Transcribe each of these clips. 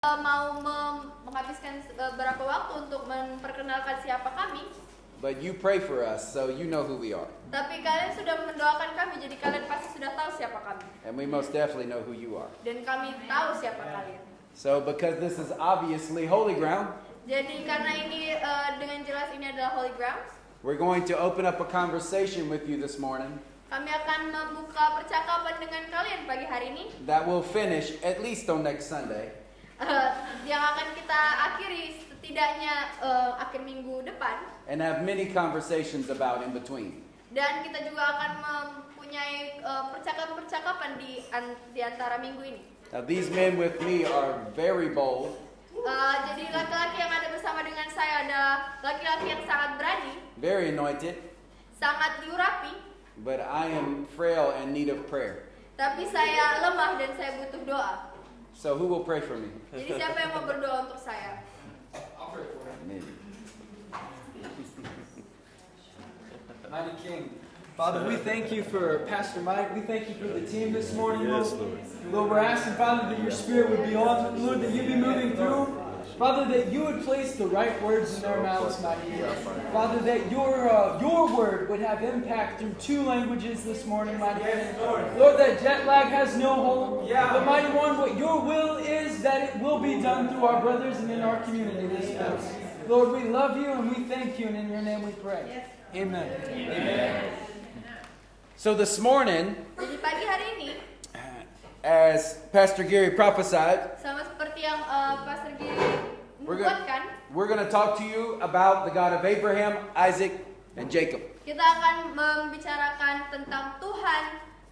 mau menghabiskan beberapa waktu untuk memperkenalkan siapa kami. But you pray for us, so you know who we are. Tapi kalian sudah mendoakan kami, jadi kalian pasti sudah tahu siapa kami. And we most definitely know who you are. Dan kami tahu siapa kalian. So because this is obviously holy ground, Jadi karena ini dengan jelas ini adalah holy grounds, we're going to open up a conversation with you this morning kami akan membuka percakapan dengan kalian pagi hari ini. that will finish at least on next Sunday. Yang akan kita akhiri setidaknya akhir minggu depan. And have many conversations about in between. Dan kita juga akan mempunyai percakapan-percakapan di antara minggu ini. Now these men with me are very bold, Jadi laki-laki yang ada bersama dengan saya adalah laki-laki yang sangat berani, very anointed, sangat diurapi. but I am frail and need of prayer. Tapi saya lemah dan saya butuh doa. So who will pray for me? Jadi siapa yang mau berdoa untuk saya? I'll pray for him. Maybe. Mighty King. Father, we thank you for Pastor Mike. We thank you for the team this morning, Lord. Lord, we're asking, Father, that your Spirit would be on, Lord, that you be moving through. Father, that you would place the right words in their mouths, mighty King. Father, that your word would have impact through two languages this morning, mighty King. Lord, that jet lag has no hold. But mighty one, what your will is that it will be done through our brothers and in our community this morning. Lord, we love you and we thank you, and in your name we pray. Amen. Amen. So this morning, Jadi pagi hari ini, as Pastor Gary prophesied, sama seperti yang Pastor Giri we're membuatkan, going to talk to you about the God of Abraham, Isaac, and Jacob. kita akan membicarakan tentang Tuhan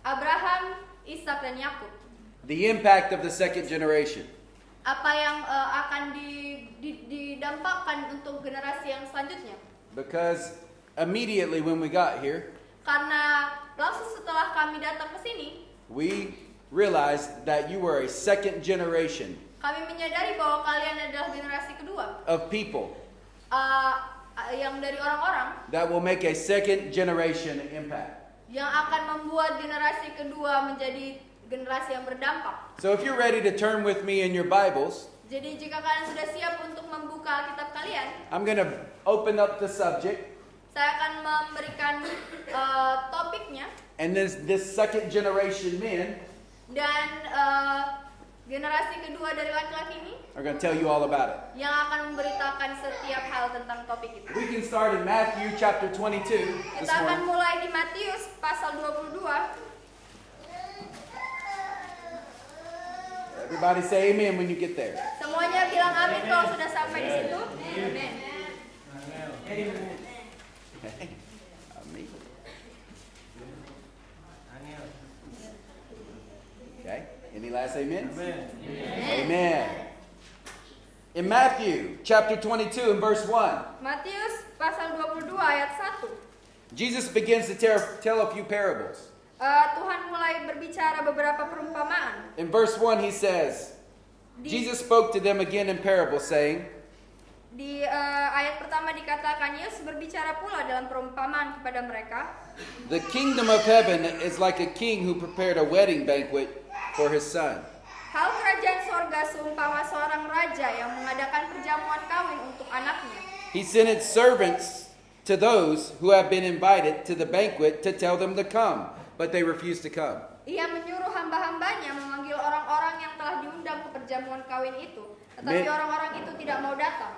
Abraham, Ishak dan Yakub. The impact of the second generation. Apa yang akan didampakkan untuk generasi yang selanjutnya. Because immediately when we got here, Karena langsung setelah kami datang ke sini, we realized that you were a second generation kami menyadari bahwa kalian adalah generasi kedua of people yang dari orang-orang that will make a second generation impact. yang akan membuat generasi kedua menjadi generasi yang berdampak. So if you're ready to turn with me in your Bibles, Jadi jika kalian sudah siap untuk membuka Alkitab kalian, I'm going to open up the subject. saya akan memberikan topiknya, And this second generation men dan generasi kedua dari laki-laki ini are going to tell you all about it. yang akan memberitakan setiap hal tentang topik itu. We can start in Matthew chapter 22 this Kita akan morning. mulai di Matius pasal 22. Everybody say amen when you get there. Semuanya bilang amin kalau sudah sampai di situ. Amin. Amen. Okay. Any last amen? Amen. In Matthew chapter 22 and verse 1, Matius pasal 22 ayat 1. Jesus begins to tell a few parables. Tuhan mulai berbicara beberapa perumpamaan. In verse 1 he says, Jesus spoke to them again in parables, saying, Di ayat pertama dikatakan Yesus berbicara pula dalam perumpamaan kepada mereka. the kingdom of heaven is like a king who prepared a wedding banquet for his son. Hal kerajaan sorga seumpama seorang raja yang mengadakan perjamuan kawin untuk anaknya. He sent his servants to those who have been invited to the banquet to tell them to come, but they refused to come. Ia menyuruh hamba-hambanya memanggil orang-orang yang telah diundang ke perjamuan kawin itu, tetapi orang-orang itu tidak mau datang.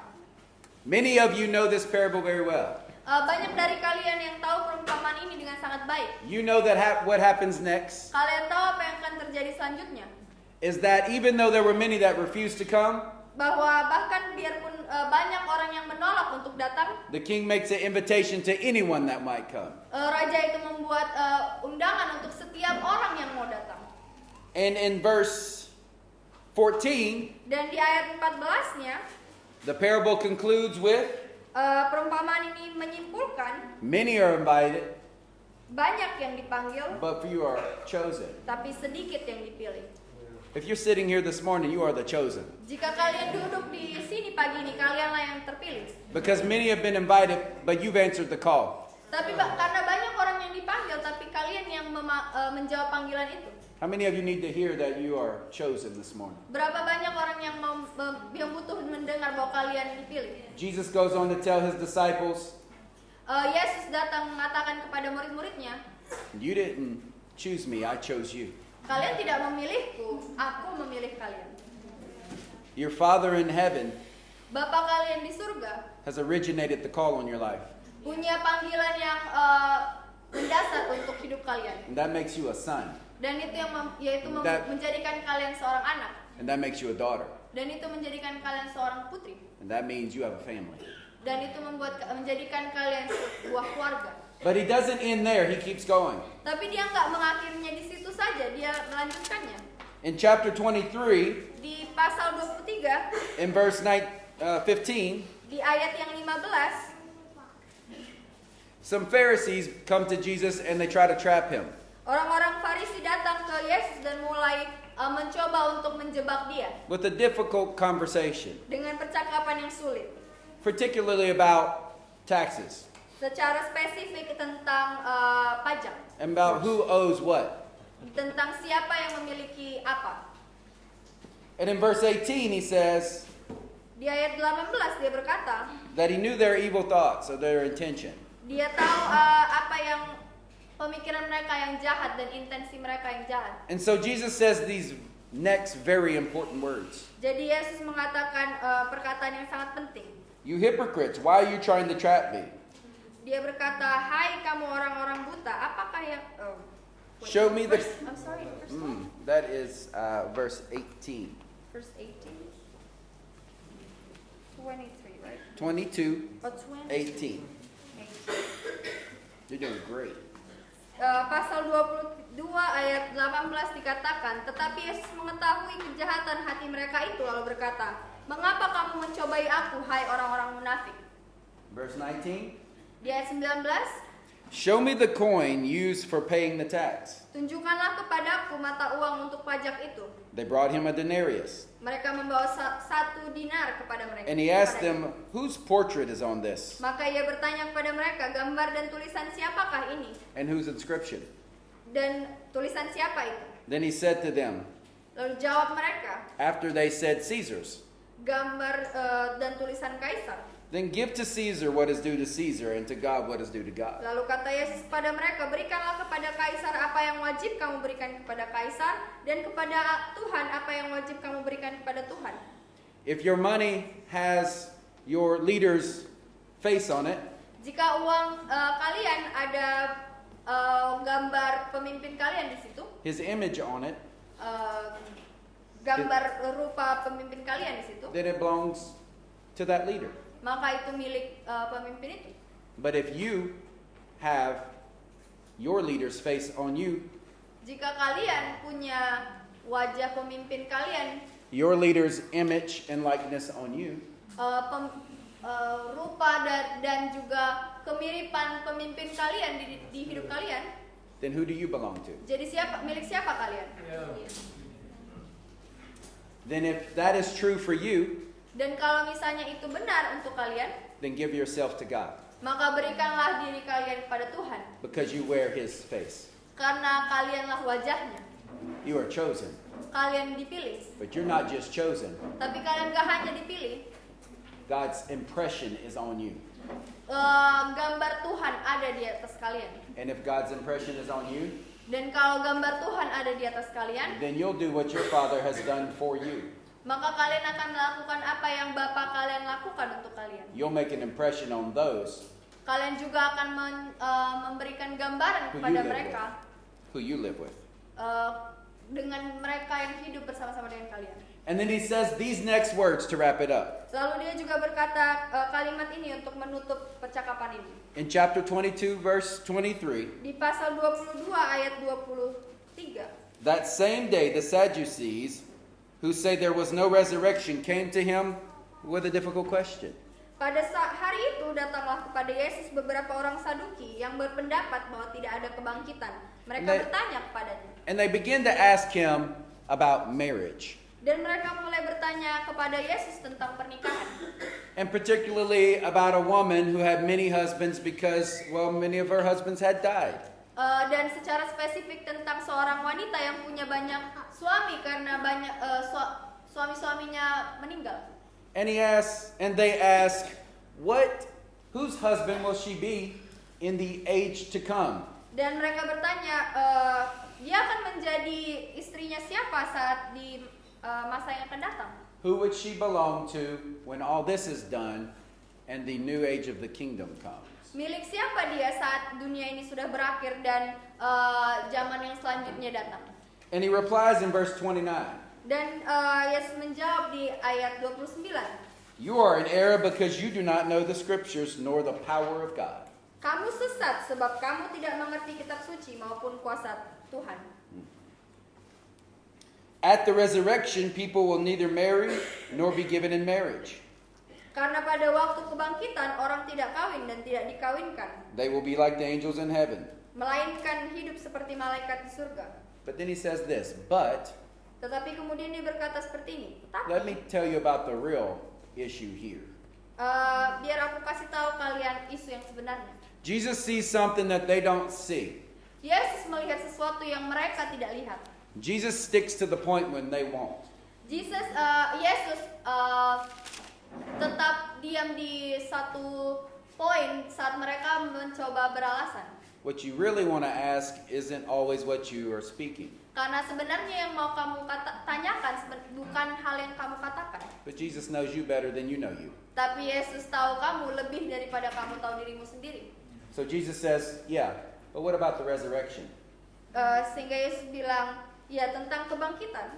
Many of you know this parable very well. Banyak dari kalian yang tahu perumpamaan ini dengan sangat baik. You know that what happens next Kalian tahu apa yang akan terjadi selanjutnya? is that even though there were many that refused to come, Bahwa bahkan biarpun banyak orang yang menolak untuk datang, the king makes an invitation to anyone that might come. Raja itu membuat undangan untuk setiap orang yang mau datang. And in verse 14, Dan di ayat 14-nya, the parable concludes with, perumpamaan ini menyimpulkan many are invited, banyak yang dipanggil, but few are chosen. tapi sedikit yang dipilih. If you're sitting here this morning, you are the chosen. Jika kalian duduk di sini pagi ini, kalianlah yang terpilih. Because many have been invited, but you've answered the call. Tapi karena banyak orang yang dipanggil, tapi kalian yang menjawab panggilan itu. How many of you need to hear that you are chosen this morning? Berapa banyak orang yang butuh mendengar bahwa kalian dipilih? Jesus goes on to tell his disciples, Yesus datang mengatakan kepada murid-muridnya, you didn't choose me, I chose you. kalian tidak memilihku, aku memilih kalian. Your Father in heaven Bapa kalian di surga has originated the call on your life. punya panggilan yang mendasar untuk hidup kalian. And that makes you a son. Dan itu yang menjadikan kalian seorang anak. And that makes you a daughter. Dan itu menjadikan kalian seorang putri. And that means you have a family. Dan itu menjadikan kalian sebuah keluarga. But he doesn't end there, he keeps going. Tapi dia nggak mengakhirinya di situ saja, dia melanjutkannya. In chapter 23, Di pasal 23, in verse 15, di ayat yang 15, some Pharisees come to Jesus and they try to trap him. orang-orang Farisi datang ke Yesus dan mulai mencoba untuk menjebak dia With a difficult conversation, dengan percakapan yang sulit. particularly about taxes Secara spesifik tentang pajak, and about who owes what. tentang siapa yang memiliki apa. And in verse 18 he says Di ayat 18 dia berkata, that he knew their evil thoughts or their intention. dia tahu apa yang pemikiran mereka yang jahat dan intensi mereka yang jahat. And so Jesus says these next very important words. Jadi Yesus mengatakan perkataan yang sangat penting. You hypocrites, why are you trying to trap me? Dia berkata, hai kamu orang-orang buta, apakah yang... Show me the... I'm sorry, verse what? That is verse 18. Verse 18? 23, right? 22, Oh, 20. 18. You're doing great. Pasal 22 ayat 18 dikatakan, tetapi Yesus mengetahui kejahatan hati mereka itu lalu berkata, mengapa kamu mencobai aku, hai orang-orang munafik? Verse 19. Di ayat 19, Show me the coin used for paying the tax. tunjukkanlah kepadaku mata uang untuk pajak itu. They brought him a denarius. Mereka membawa 1 dinar kepada mereka. And he asked them, whose portrait is on this? Maka ia bertanya kepada mereka, gambar dan tulisan siapakah ini? And whose inscription? Dan tulisan siapa itu? Then he said to them, Lalu jawab mereka, after they said Caesar's, gambar dan tulisan Kaisar. then give to Caesar what is due to Caesar, and to God what is due to God. Lalu kata Yesus kepada mereka, berikanlah kepada Kaisar apa yang wajib kamu berikan kepada Kaisar, dan kepada Tuhan apa yang wajib kamu berikan kepada Tuhan. If your money has your leader's face on it, Jika uang kalian ada gambar pemimpin kalian di situ, his image on it, gambar rupa pemimpin kalian di situ, then it belongs to that leader. maka itu milik pemimpin itu. But if you have your leader's face on you, Jika kalian punya wajah pemimpin kalian, your leader's image and likeness on you, rupa dan juga kemiripan pemimpin kalian di hidup kalian, then who do you belong to? jadi milik siapa kalian? Then if that is true for you, Dan kalau misalnya itu benar untuk kalian, then give yourself to God, maka berikanlah diri kalian kepada Tuhan, because you wear his face. karena kalianlah wajahnya. You are chosen, Kalian dipilih, but you're not just chosen. tapi kalian gak hanya dipilih, God's impression is on you. Gambar Tuhan ada di atas kalian. And if God's impression is on you, Dan kalau gambar Tuhan ada di atas kalian, then you'll do what your Father has done for you. maka kalian akan melakukan apa yang Bapa kalian lakukan untuk kalian. You'll make an impression on those Kalian juga akan memberikan gambaran who you kepada live mereka with. Who you live with. Dengan mereka yang hidup bersama-sama dengan kalian. And then he says these next words to wrap it up. Lalu dia juga berkata kalimat ini untuk menutup percakapan ini. In chapter 22, verse 23, Di pasal 22 ayat 23. that same day the Sadducees, who say there was no resurrection, came to him with a difficult question. Pada hari itu datanglah kepada Yesus beberapa orang Saduki yang berpendapat bahwa tidak ada kebangkitan. Mereka bertanya kepadanya. And they begin to ask him about marriage. Dan mereka mulai bertanya kepada Yesus tentang pernikahan. And particularly about a woman who had many husbands because, well, many of her husbands had died. Dan secara spesifik tentang seorang wanita yang punya banyak suami karena banyak suami-suaminya meninggal. And they ask, whose husband will she be in the age to come? Dan mereka bertanya, dia akan menjadi istrinya siapa saat di masa yang akan datang? Who would she belong to when all this is done and the new age of the kingdom comes? Milik siapa dia saat dunia ini sudah berakhir dan zaman yang selanjutnya datang? And he replies in verse 29. Dan Yesus menjawab di ayat 29. You are in error because you do not know the scriptures nor the power of God. Kamu sesat sebab kamu tidak mengerti kitab suci maupun kuasa Tuhan. At the resurrection, people will neither marry nor be given in marriage. Karena pada waktu kebangkitan orang tidak kawin dan tidak dikawinkan, They will be like the angels in heaven. melainkan hidup seperti malaikat di surga. But then he says this, Tetapi kemudian dia berkata seperti ini. let me tell you about the real issue here. Biar aku kasih tahu kalian isu yang sebenarnya. Jesus sees something that they don't see. Yesus melihat sesuatu yang mereka tidak lihat. Jesus sticks to the point when they won't. Yesus tetap diam di satu poin saat mereka mencoba beralasan. What you really want to ask isn't always what you are speaking. Karena sebenarnya yang mau kamu tanyakan bukan hal yang kamu katakan. But Jesus knows you better than you know you. Tapi Yesus tahu kamu lebih daripada kamu tahu dirimu sendiri. So Jesus says, yeah, but what about the resurrection? Sehingga Yesus bilang, ya tentang kebangkitan.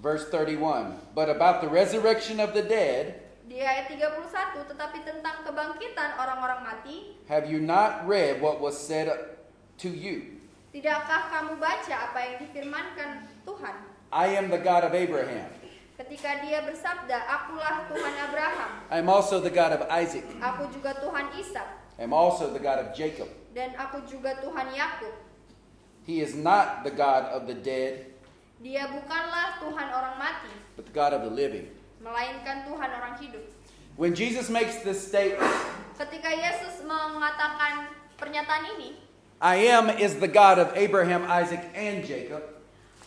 Verse 31, but about the resurrection of the dead, Di ayat 31, tetapi tentang kebangkitan orang-orang mati, have you not read what was said to you? tidakkah kamu baca apa yang difirmankan Tuhan? I am the God of Abraham. Ketika dia bersabda, akulah Tuhan Abraham, I am also the God of Isaac. aku juga Tuhan Ishak, I am also the God of Jacob. dan aku juga Tuhan Yakub. He is not the God of the dead, Dia bukanlah Tuhan orang mati, but the God of the living. melainkan Tuhan orang hidup. When Jesus makes this statement, Ketika Yesus mengatakan pernyataan ini, I am is the God of Abraham, Isaac, and Jacob,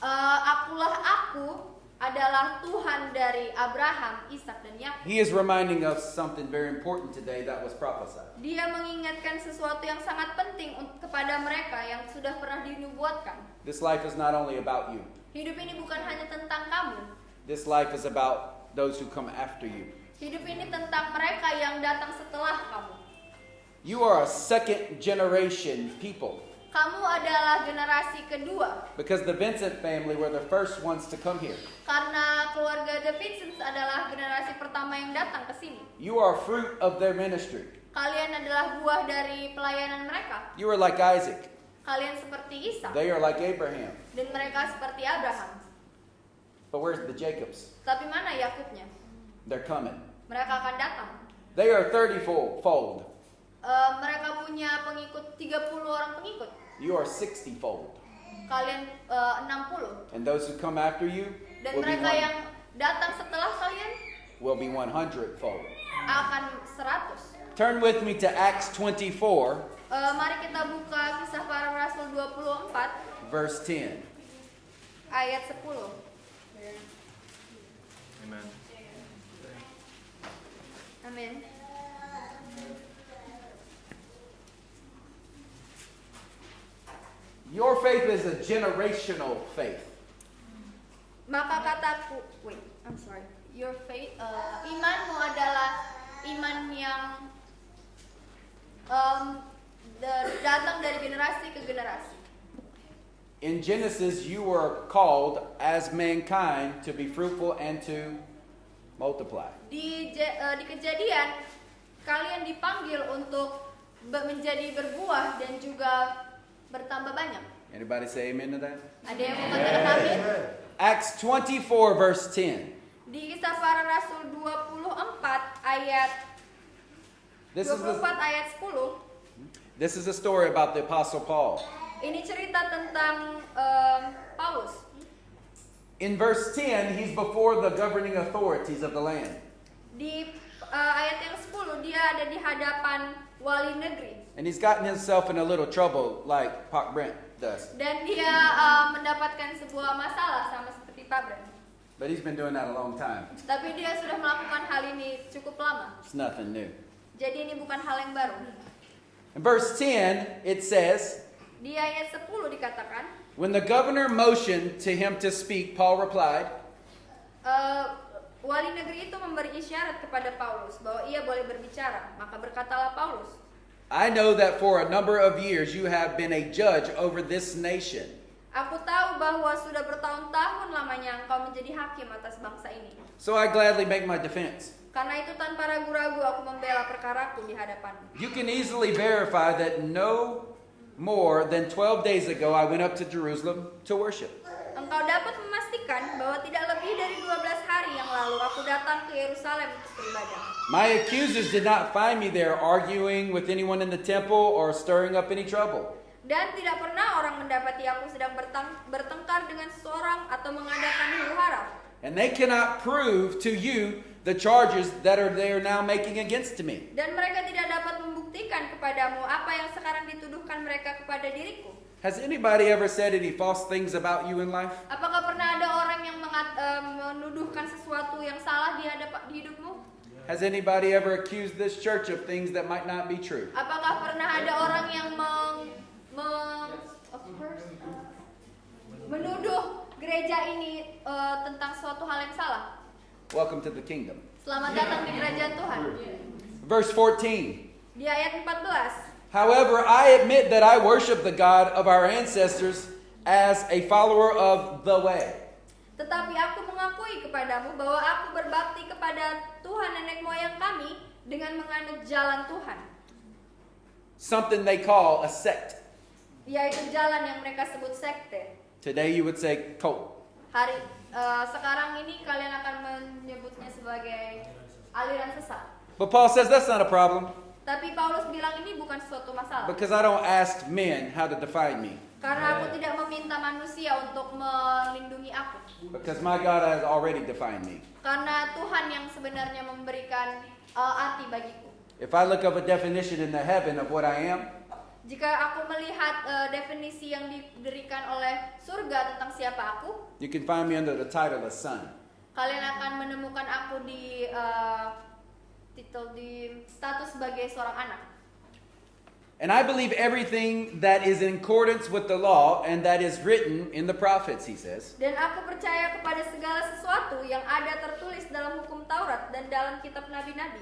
akulah aku adalah Tuhan dari Abraham, Ishak, dan Yakub. he is reminding us something very important today that was prophesied. Dia mengingatkan sesuatu yang sangat penting kepada mereka yang sudah pernah dinubuatkan. This life is not only about you. Hidup ini bukan hanya tentang kamu. This life is about those who come after you. Hidup ini tentang mereka yang datang setelah kamu. You are a second generation people Kamu adalah generasi kedua. because the Vincent family were the first ones to come here. Karena keluarga The Vincents adalah generasi pertama yang datang ke sini. You are fruit of their ministry. Kalian adalah buah dari pelayanan mereka. You are like Isaac. Kalian seperti Ishak. They are like Abraham. Dan mereka seperti Abraham. But where's the Jacobs? Tapi mana Yakubnya? They're coming. Mereka akan datang. They are 30-fold. Mereka punya pengikut 30 orang pengikut. You are 60-fold. Kalian 60. And those who come after you Dan will be, mereka yang datang setelah kalian 100-fold. akan 100. Turn with me to Acts 24, Mari kita buka Kisah Para Rasul 24 verse 10. ayat 10. Amen. Amin. Your faith is a generational faith. Maka kataku, I'm sorry. Your faith, imanmu adalah iman yang datang dari generasi ke generasi. In Genesis, you were called as mankind to be fruitful and to multiply. Di Kejadian, kalian dipanggil untuk menjadi berbuah dan juga bertambah banyak. Anybody say amen to that? Ada yang mau katakan amin? Acts 24 verse 10. Di Kisah Para Rasul 24 ayat 24 ayat 10. This is a story about the Apostle Paul. Ini cerita tentang Paulus. In verse 10, he's before the governing authorities of the land. Di ayat yang 10 dia ada di hadapan wali negeri. And he's gotten himself in a little trouble like Pak Brent does. Dan dia mendapatkan sebuah masalah sama seperti Pak Brent. But he's been doing that a long time. Tapi dia sudah melakukan hal ini cukup lama. It's nothing new. Jadi ini bukan hal yang baru. In verse 10, it says, Di ayat 10 dikatakan, when the governor motioned to him to speak, Paul replied, wali negeri itu memberi isyarat kepada Paulus bahwa ia boleh berbicara. Maka berkatalah Paulus, I know that for a number of years you have been a judge over this nation. aku tahu bahwa sudah bertahun-tahun lamanya engkau menjadi hakim atas bangsa ini. So I gladly make my defense. Karena itu tanpa ragu-ragu aku membela perkaraku di hadapanmu. You can easily verify that no more than 12 days ago I went up to Jerusalem to worship. Engkau dapat memastikan bahwa tidak lebih dari 12 hari yang lalu aku datang ke Yerusalem untuk beribadah. My accusers did not find me there arguing with anyone in the temple or stirring up any trouble. Dan tidak pernah orang mendapati aku sedang bertengkar dengan seseorang atau mengadakan huru-hara. And they cannot prove to you the charges that they are now making against me. Dan mereka tidak dapat membuktikan kepadamu apa yang sekarang dituduhkan mereka kepada diriku. Has anybody ever said any false things about you in life? Apakah pernah ada orang yang menuduhkan sesuatu yang salah di hidupmu? Has anybody ever accused this church of things that might not be true? Apakah pernah ada orang yang menuduh gereja ini tentang suatu hal yang salah? Welcome to the kingdom. Selamat datang di kerajaan Tuhan. Verse 14. Di ayat 14. However, I admit that I worship the God of our ancestors as a follower of the way. Tetapi aku mengakui kepadamu bahwa aku berbakti kepada Tuhan nenek moyang kami dengan menganut jalan Tuhan. Something they call a sect. Yaitu jalan yang mereka sebut sekte. Today you would say cult. Sekarang ini kalian akan menyebutnya sebagai aliran sesat. But Paul says that's not a problem Tapi Paulus bilang ini bukan suatu masalah. because I don't ask men how to define me. Karena aku tidak meminta manusia untuk melindungi aku. Because my God has already defined me. Karena Tuhan yang sebenarnya memberikan arti bagiku. If I look up a definition in the heaven of what I am, Jika aku melihat definisi yang diberikan oleh surga tentang siapa aku, you can find me under the title of son. kalian akan menemukan aku di status sebagai seorang anak. And I believe everything that is in accordance with the law and that is written in the prophets, he says. Dan aku percaya kepada segala sesuatu yang ada tertulis dalam hukum Taurat dan dalam kitab nabi-nabi.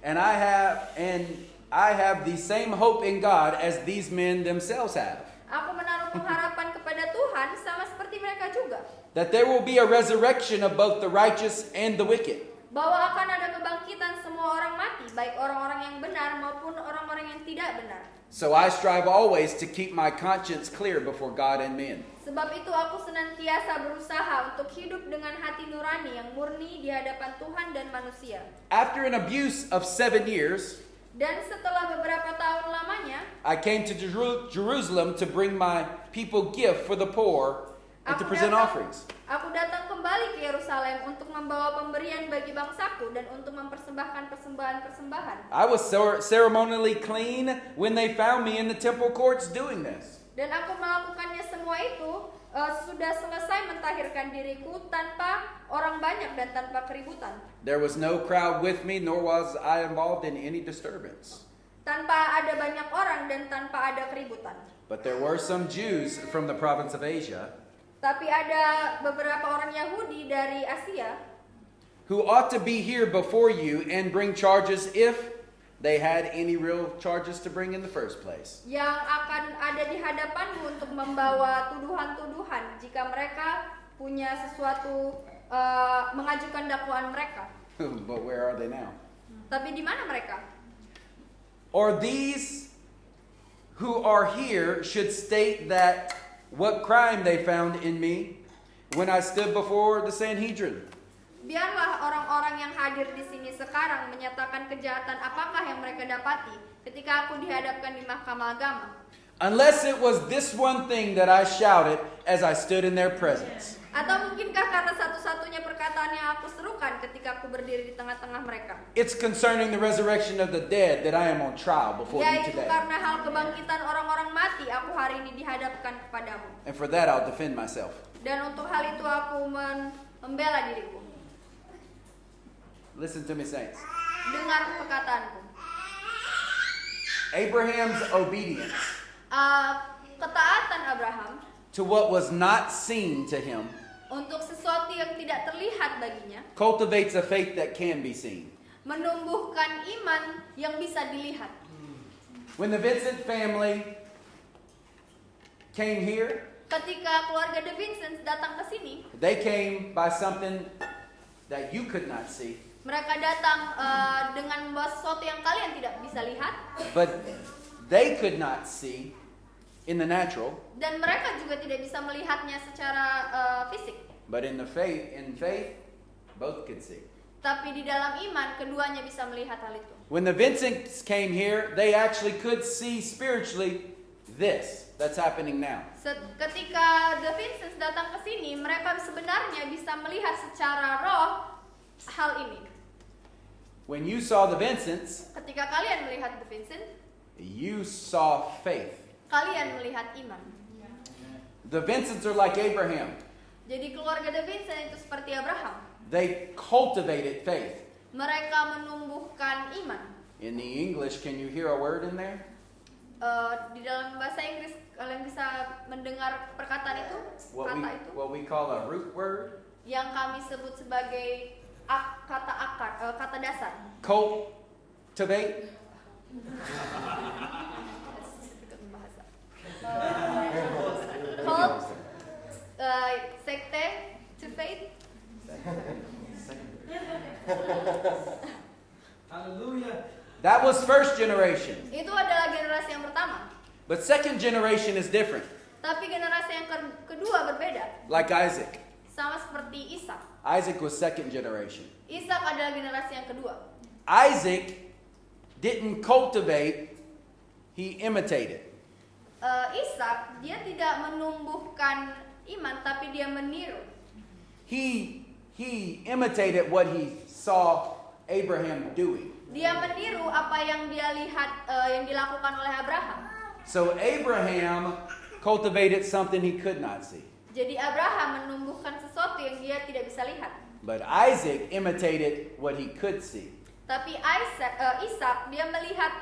And I have the same hope in God as these men themselves have. Aku menaruh pengharapan kepada Tuhan sama seperti mereka juga. That there will be a resurrection of both the righteous and the wicked. Bahwa akan ada kebangkitan semua orang mati, baik orang-orang yang benar maupun orang-orang yang tidak benar. So I strive always to keep my conscience clear before God and men. Sebab itu aku senantiasa berusaha untuk hidup dengan hati nurani yang murni di hadapan Tuhan dan manusia. After an abuse of 7 years, Dan setelah beberapa tahun lamanya, I came to Jerusalem to bring my people gift for the poor and to present offerings. Aku datang kembali ke Yerusalem untuk membawa pemberian bagi bangsaku dan untuk mempersembahkan persembahan-persembahan. I was ceremonially clean when they found me in the temple courts doing this. Dan aku melakukannya semua itu sudah selesai mentahirkan diriku tanpa orang banyak dan tanpa keributan. There was no crowd with me, nor was I involved in any disturbance. Tanpa ada banyak orang dan tanpa ada keributan. But there were some Jews from the province of Asia Tapi ada beberapa orang Yahudi dari Asia who ought to be here before you and bring charges if they had any real charges to bring in the first place. yang akan ada di hadapanmu untuk membawa tuduhan-tuduhan jika mereka punya sesuatu mengajukan dakwaan mereka. But where are they now? Tapi di mana mereka? Or these who are here should state that what crime they found in me when I stood before the Sanhedrin. Biarlah orang-orang yang hadir di sini sekarang menyatakan kejahatan apakah yang mereka dapati ketika aku dihadapkan di mahkamah agama. Unless it was this one thing that I shouted as I stood in their presence. Atau mungkinkah karena satu-satunya perkataan yang aku serukan ketika aku berdiri di tengah-tengah mereka? It's concerning the resurrection of the dead that I am on trial before you Yaitu today. karena hal kebangkitan orang-orang mati, aku hari ini dihadapkan kepadamu. And for that I'll defend myself. Dan untuk hal itu aku membela diriku. Listen to me, saints. Dengar perkataanku. Abraham's obedience Ketaatan Abraham to what was not seen to him untuk sesuatu yang tidak terlihat baginya cultivates a faith that can be seen. menumbuhkan iman yang bisa dilihat. When the Vincent family came here, Ketika keluarga De Vincent datang ke sini, they came by something that you could not see, mereka datang dengan membawa sesuatu yang kalian tidak bisa lihat, but they could not see in the natural, dan mereka juga tidak bisa melihatnya secara fisik. but in faith, both could see. Tapi di dalam iman, keduanya bisa melihat hal itu. When the Vincents came here, they actually could see spiritually this that's happening now. Ketika The Vincents datang ke sini, mereka sebenarnya bisa melihat secara roh hal ini. When you saw the Vincents, Ketika kalian melihat The Vincent, you saw faith. kalian melihat iman. The Vincents are like Abraham. Jadi keluarga De Vincent itu seperti Abraham. They cultivated faith. Mereka menumbuhkan iman. In the English, can you hear a word in there? Di dalam bahasa Inggris kalian bisa mendengar perkataan itu, kata itu, What we call a root word. yang kami sebut sebagai kata akar, kata dasar. Cultivate. Cult, sekte, to faith. Hallelujah. That was first generation. Itu adalah generasi yang pertama. But second generation is different. Tapi generasi yang kedua berbeda. Like Isaac. Sama seperti Ishak. Isaac was second generation. Ishak adalah generasi yang kedua. Isaac didn't cultivate, he imitated. Ishak, dia tidak menumbuhkan iman, tapi dia meniru. He imitated what he saw Abraham doing. Dia meniru apa yang dia lihat yang dilakukan oleh Abraham. So Abraham cultivated something he could not see. Jadi Abraham menumbuhkan sesuatu yang dia tidak bisa lihat. But Isaac imitated what he could see. Tapi Ishak dia melihat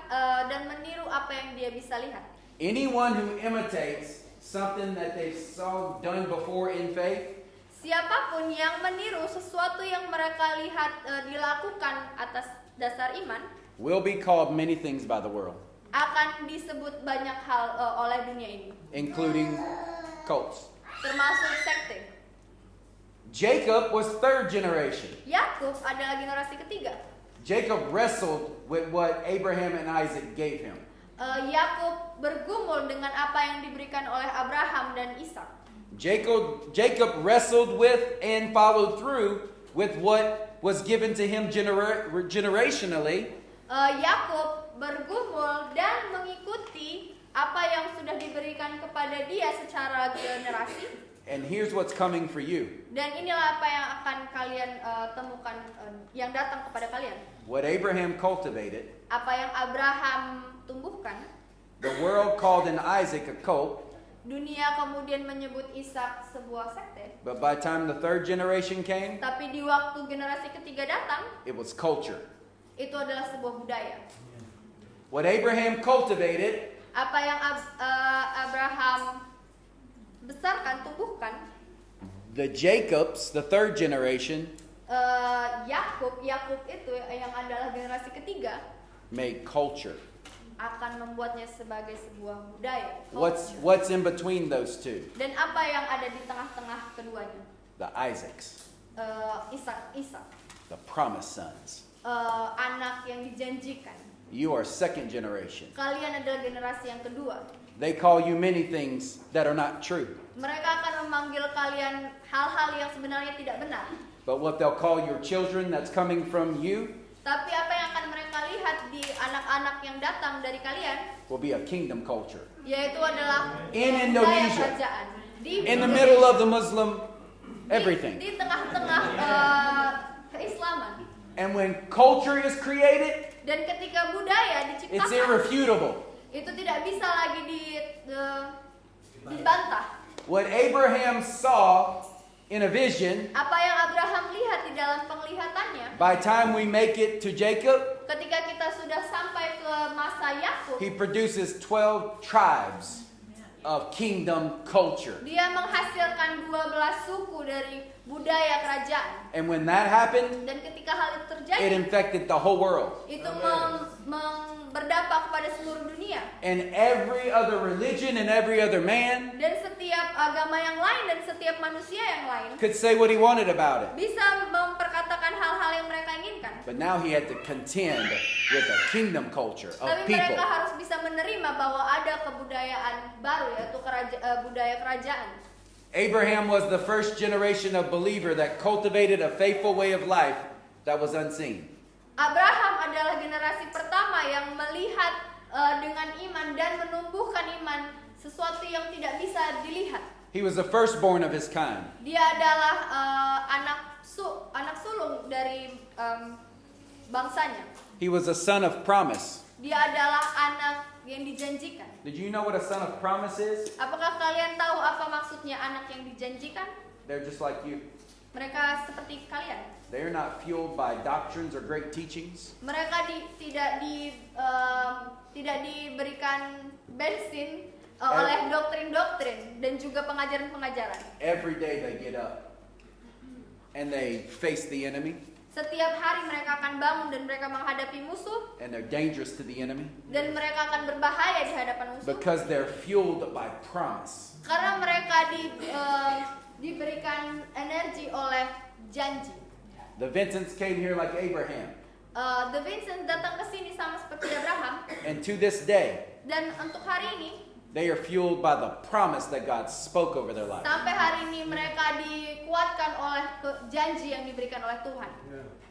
dan meniru apa yang dia bisa lihat. Anyone who imitates something that they saw done before in faith, Siapapun yang meniru sesuatu yang mereka lihat dilakukan atas dasar iman, will be called many things by the world, akan disebut banyak hal oleh dunia ini, including cults. termasuk sekte. Jacob was third generation. Yakub adalah generasi ketiga. Jacob wrestled with what Abraham and Isaac gave him. Yakub bergumul dengan apa yang diberikan oleh Abraham dan Ishak. Jacob wrestled with and followed through with what was given to him generationally. Yakub bergumul dan mengikuti apa yang sudah diberikan kepada dia secara generasi. And here's what's coming for you. Dan inilah apa yang akan kalian temukan yang datang kepada kalian. What Abraham cultivated, Apa yang Abraham tumbuhkan, the world called in Isaac a cult, dunia kemudian menyebut Ishak sebuah sekte. but by the time the third generation came, Tapi di waktu generasi ketiga datang, it was culture. itu adalah sebuah budaya. What Abraham cultivated, Apa yang Abraham besarkan, tumbuhkan, the Jacobs, the third generation, Yakub itu yang adalah generasi ketiga, made culture. akan membuatnya sebagai sebuah budaya. What's in between those two? Dan apa yang ada di tengah-tengah keduanya? The Isaacs, Ishak, the promised sons. anak yang dijanjikan. You are second generation. Kalian adalah generasi yang kedua. They call you many things that are not true. Mereka akan memanggil kalian hal-hal yang sebenarnya tidak benar. But what they'll call your children that's coming from you, Tapi apa yang akan mereka lihat di anak-anak anak yang datang dari kalian, will be a kingdom culture. yaitu adalah In budaya Indonesia. kerajaan. In the middle of the Muslim everything. Di tengah-tengah keislaman. And when culture is created, Dan ketika budaya it's diciptakan, irrefutable. itu tidak bisa lagi dibantah. What Abraham saw in a vision, Apa yang Abraham lihat di dalam penglihatannya, by time we make it to Jacob, ketika kita sudah sampai ke masa Yakub, he produces 12 tribes of kingdom culture. dia menghasilkan 12 suku dari budaya kerajaan. And when that happened, Dan ketika hal itu it terjadi, infected the whole world. itu berdampak kepada seluruh dunia. And every other religion and every other man Dan setiap agama yang lain dan setiap manusia yang lain could say what he wanted about it. bisa memperkatakan hal-hal yang mereka inginkan. But now he had to contend with a kingdom culture of Tapi people. mereka harus bisa menerima bahwa ada kebudayaan baru, yaitu budaya kerajaan. Abraham was the first generation of believer that cultivated a faithful way of life that was unseen. Abraham adalah generasi pertama yang melihat dengan iman dan menumbuhkan iman sesuatu yang tidak bisa dilihat. He was the firstborn of his kind. Dia adalah anak sulung dari bangsanya. He was a son of promise. Dia adalah anak yang dijanjikan. Did you know what a son of promise is? Apakah kalian tahu apa maksudnya anak yang dijanjikan? They're just like you. Mereka seperti kalian. They're not fueled by doctrines or great teachings. Mereka tidak diberikan bensin oleh doktrin-doktrin dan juga pengajaran-pengajaran. Every day they get up and they face the enemy, Setiap hari mereka akan bangun dan mereka menghadapi musuh and they're dangerous to the enemy dan mereka akan berbahaya di hadapan musuh because they're fueled by promise. karena mereka diberikan energi oleh janji. The Vincents came here like Abraham, The Vincent datang ke sini sama seperti Abraham and to this day, dan untuk hari ini they are fueled by the promise that God spoke over their life. sampai hari ini mereka dikuatkan oleh janji yang diberikan oleh Tuhan.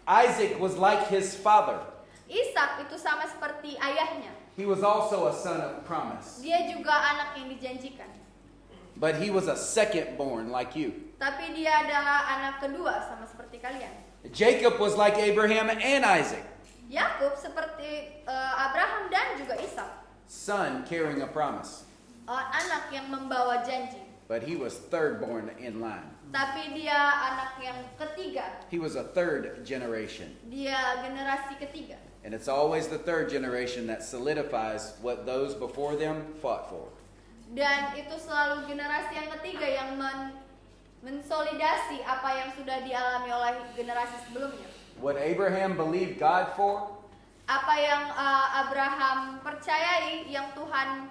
Isaac was like his father. Ishak itu sama seperti ayahnya. He was also a son of promise. Dia juga anak yang dijanjikan. But he was a second born like you. Tapi dia adalah anak kedua sama seperti kalian. Jacob was like Abraham and Isaac, Yakub seperti Abraham dan juga Ishak. son carrying a promise. Anak yang membawa janji. But he was third born in line. Tapi dia anak yang ketiga. He was a third generation. Dia generasi ketiga. And it's always the third generation that solidifies what those before them fought for. Dan itu selalu generasi yang ketiga yang mensolidasi apa yang sudah dialami oleh generasi sebelumnya. What Abraham believed God for, Apa yang Abraham percayai, yang Tuhan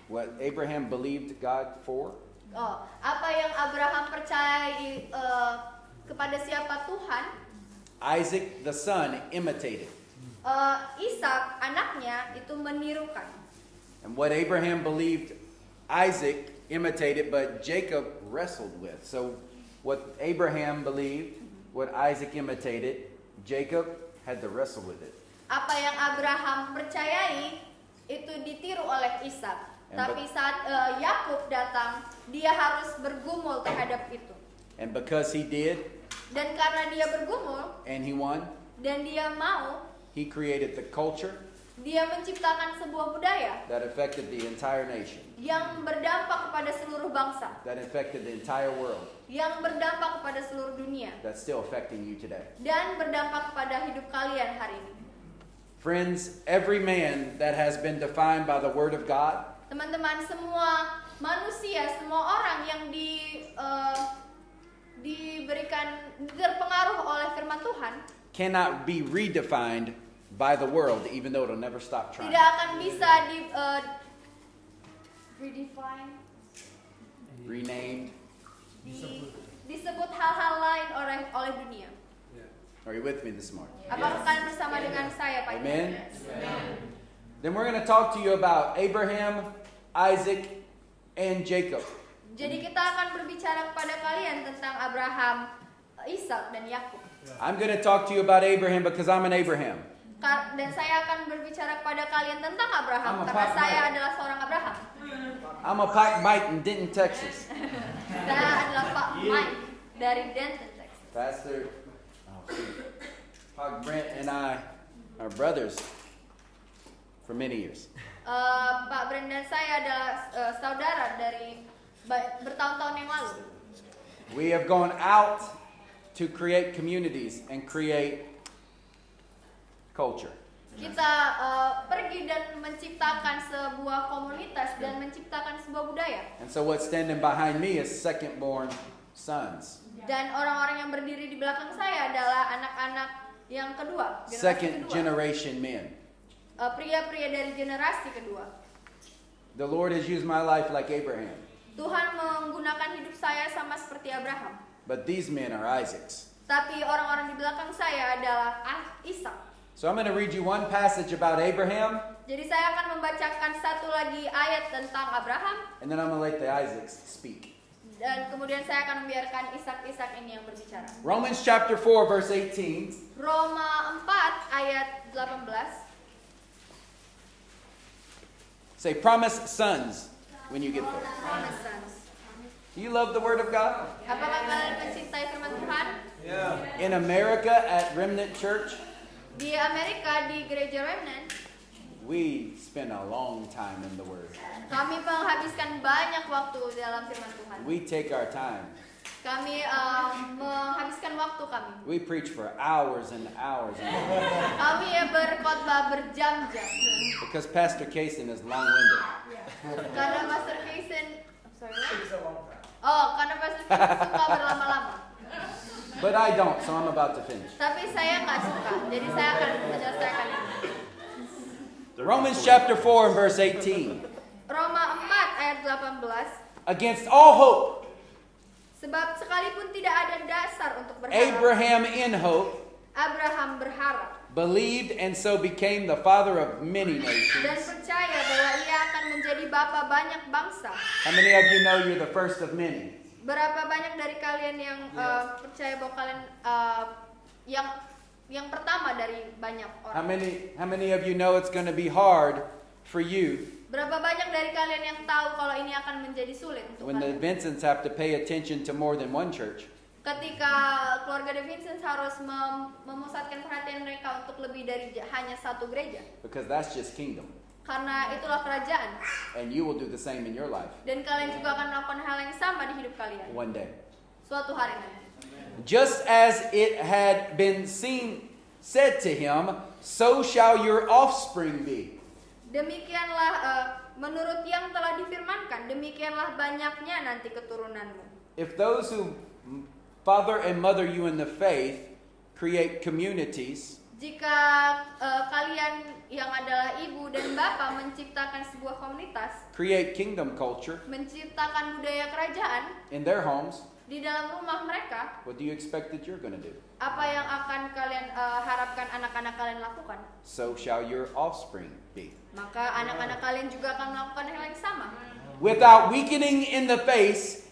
what Abraham believed God for, apa yang Abraham percayai kepada siapa Tuhan, Isaac the son imitated. Ishak anaknya itu menirukan. And what Abraham believed, Isaac imitated, but Jacob wrestled with. So what Abraham believed, what Isaac imitated, Jacob had to wrestle with it. Apa yang Abraham percayai itu ditiru oleh Ishak. Tapi saat Yakub datang, dia harus bergumul terhadap itu. And because he did, Dan karena dia bergumul and he won, dan dia mau, he created the culture dia menciptakan sebuah budaya that affected the entire nation, yang berdampak kepada seluruh bangsa, that affected the entire world, yang berdampak kepada seluruh dunia, that's still affecting you today. dan berdampak kepada hidup kalian hari ini. Friends, every man that has been defined by the Word of God Teman-teman, semua manusia, semua orang yang diberikan terpengaruh oleh firman Tuhan cannot be redefined by the world, even though it'll never stop trying. tidak akan bisa redefine, Renamed. disebut hal-hal lain oleh dunia. Are you with me this morning? Apakah kalian bersama dengan saya, Pak? Amen? Then we're going to talk to you about Abraham, Isaac, and Jacob. Jadi kita akan berbicara kepada kalian tentang Abraham, Ishak, dan Yakub. I'm going to talk to you about Abraham because I'm an Abraham. Dan saya akan berbicara kepada kalian tentang Abraham, I'm a karena Pak saya Mike. adalah seorang Abraham. I'm a Pak Mike in Denton, Texas. Saya adalah Pak Mike dari Denton, Texas. Pastor Pak Brent and I are brothers for many years. Pak Brent dan saya adalah saudara dari bertahun-tahun yang lalu. We have gone out to create communities and create culture. Kita pergi dan menciptakan sebuah komunitas dan menciptakan sebuah budaya. And so what's standing behind me is second-born sons. Dan orang-orang yang berdiri di belakang saya adalah anak-anak yang kedua, generasi Second kedua. generation men. Pria-pria dari generasi kedua. The Lord has used my life like Abraham, Tuhan menggunakan hidup saya sama seperti Abraham. but these men are Isaac's. Tapi orang-orang di belakang saya adalah Ishak. So I'm going to read you one passage about Abraham, Jadi saya akan membacakan satu lagi ayat tentang Abraham. and then I'm going to let the Isaacs speak. Dan kemudian saya akan membiarkan Ishak ini yang berbicara. Romans chapter 4, verse 18. Roma 4 ayat 18. Say, promise sons when you get there. Promise sons. Do you love the Word of God? Apakah kalian mencintai firman Tuhan? In America at Remnant Church, Di Amerika di gereja Remnant, we spend a long time in the Word. kami menghabiskan banyak waktu dalam firman Tuhan. We take our time. Kami menghabiskan waktu kami. We preach for hours and hours and hours. Kami berkhotbah berjam-jam. Because Pastor Kaysen is long-winded. Karena Pastor Kaysen, karena Pastor Kaysen suka berlama-lama. But I don't, so I'm about to finish. Tapi saya nggak suka, jadi saya akan menyelesaikan ini. Romans chapter 4 and verse 18. Roma 4 ayat 18. Against all hope, Sebab sekalipun tidak ada dasar untuk berharap, Abraham in hope Abraham berharap believed and so became the father of many dan nations. percaya bahwa ia akan menjadi bapa banyak bangsa. How many of you know you're the first of many? Berapa banyak dari kalian yang percaya bahwa kalian yang pertama dari banyak How orang? many of you know it's going to be hard for you Berapa banyak dari kalian yang tahu kalau ini akan menjadi sulit untuk when the kalian? Vincents have to pay attention to more than one church? Ketika keluarga De Vincent harus memusatkan perhatian mereka untuk lebih dari hanya satu gereja. Because that's just kingdom. Karena itulah kerajaan. And you will do the same in your life Dan kalian juga akan melakukan hal yang sama di hidup kalian. one day. Suatu hari nanti. Just as it had been said to him, so shall your offspring be. Demikianlah menurut yang telah difirmankan, demikianlah banyaknya nanti keturunanmu. If those who father and mother you in the faith create communities, Jika kalian yang adalah ibu dan bapak menciptakan sebuah komunitas, create kingdom culture menciptakan budaya kerajaan in their homes, di dalam rumah mereka, what do you expect that you're going to do? apa yang akan kalian harapkan anak-anak kalian lakukan? So shall your offspring be. Maka anak-anak kalian juga akan melakukan hal yang sama. Without weakening in the faith,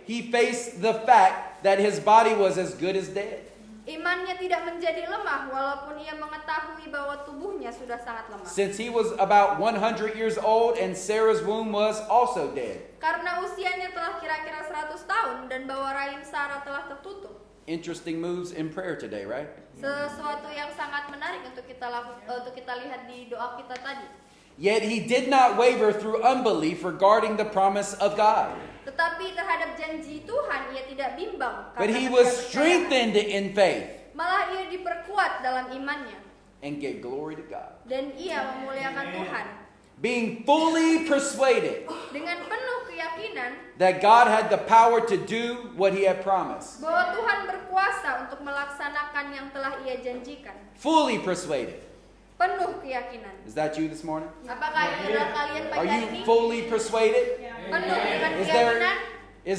he faced the fact that his body was as good as dead. Imannya tidak menjadi lemah walaupun ia mengetahui bahwa tubuhnya sudah sangat lemah. Since he was about 100 years old and Sarah's womb was also dead. Karena usianya telah kira-kira 100 tahun dan bahwa rahim Sarah telah tertutup. Interesting moves in prayer today, right? Sesuatu yang sangat menarik untuk kita lihat di doa kita tadi. Yet he did not waver through unbelief regarding the promise of God. Tetapi terhadap janji Tuhan ia tidak bimbang. But karena he ia was percaya. strengthened in faith Malah ia diperkuat dalam imannya. and gave glory to God. Dan ia memuliakan Tuhan. Being fully persuaded Dengan penuh keyakinan that God had the power to do what he had promised. bahwa Tuhan berkuasa untuk melaksanakan yang telah ia janjikan. Fully persuaded. Penuh keyakinan. Is that you this morning? Apakah itu adalah kalian Are pagi hari you ini? fully persuaded? Penuh dengan Is keyakinan?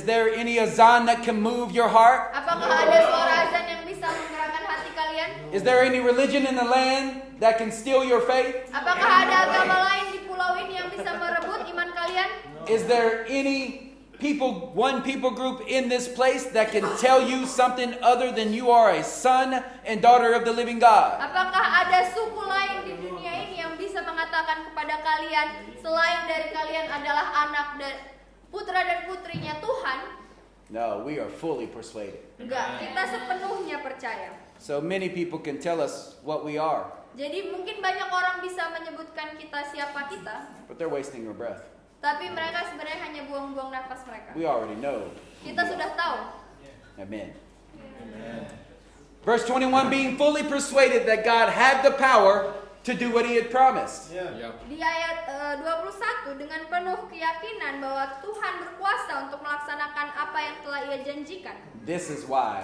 there any azan that can move your heart? Apakah ada suara azan yang bisa menggerakkan hati kalian? Is there any religion in the land that can steal your faith? Apakah ada agama lain di pulau ini yang bisa merebut iman kalian? Is there any one people group in this place that can tell you something other than you are a son and daughter of the living God? Apakah ada suku lain di dunia ini yang bisa mengatakan kepada kalian selain dari kalian adalah anak dan putra dan putrinya Tuhan? No, we are fully persuaded. Enggak, kita sepenuhnya percaya. So many people can tell us what we are, Jadi mungkin banyak orang bisa menyebutkan kita siapa kita, but they're wasting their breath. tapi mereka sebenarnya hanya buang-buang nafas mereka. We already know. Kita sudah tahu. Amen. Verse 21, being fully persuaded that God had the power to do what he had promised. Di ayat 21 dengan penuh keyakinan bahwa Tuhan berkuasa untuk melaksanakan apa yang telah ia janjikan. This is why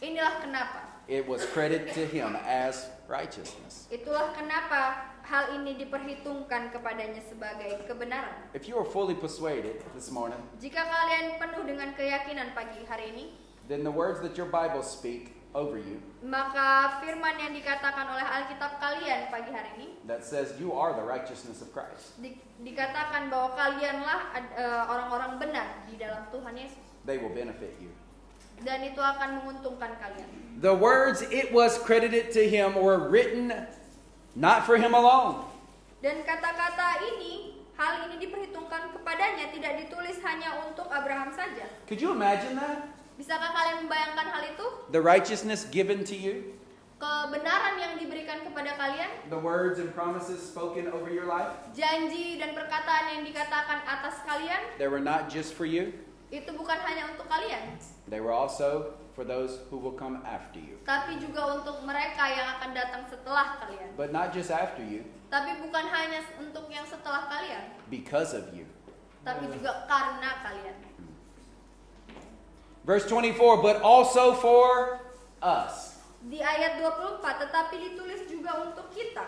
Inilah kenapa. it was credited to him as righteousness. Itulah kenapa hal ini diperhitungkan kepadanya sebagai kebenaran. If you are fully persuaded this morning, Jika kalian penuh dengan keyakinan pagi hari ini, then the words that your Bible speak over you maka firman yang dikatakan oleh Alkitab kalian pagi hari ini that says you are the righteousness of Christ, dikatakan bahwa kalianlah orang-orang benar di dalam Tuhan Yesus, they will benefit you. dan itu akan menguntungkan kalian. The words it was credited to him were written not for him alone. Dan kata-kata ini, hal ini diperhitungkan kepadanya, tidak ditulis hanya untuk Abraham saja. Could you imagine that? Bisakah kalian membayangkan hal itu? The righteousness given to you, Kebenaran yang diberikan kepada kalian, the words and promises spoken over your life, janji dan perkataan yang dikatakan atas kalian, they were not just for you, itu bukan hanya untuk kalian, they were also for those who will come after you. tapi juga untuk mereka yang akan datang setelah kalian. But not just after you, Tapi bukan hanya untuk yang setelah kalian, because of you. tapi juga karena kalian. Verse 24, but also for us, Di ayat 24, tetapi ditulis juga untuk kita,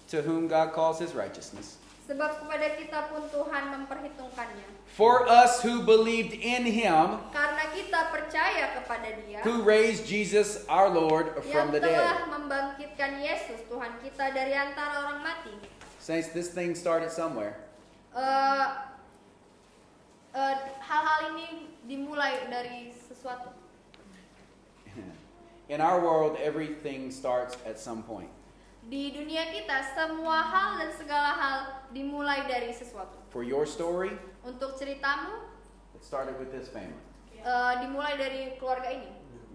to whom God calls his righteousness. sebab kepada kita pun Tuhan memperhitungkannya. For us who believed in him, Karena kita percaya kepada Dia who raised Jesus our Lord yang from the telah dead. membangkitkan Yesus Tuhan kita dari antara orang mati. Saints, this thing started somewhere. Hal-hal ini dimulai dari sesuatu. In our world, everything starts at some point. Di dunia kita, semua hal dan segala hal dimulai dari sesuatu. For your story, Untuk ceritamu, it started with this family. dimulai dari keluarga ini.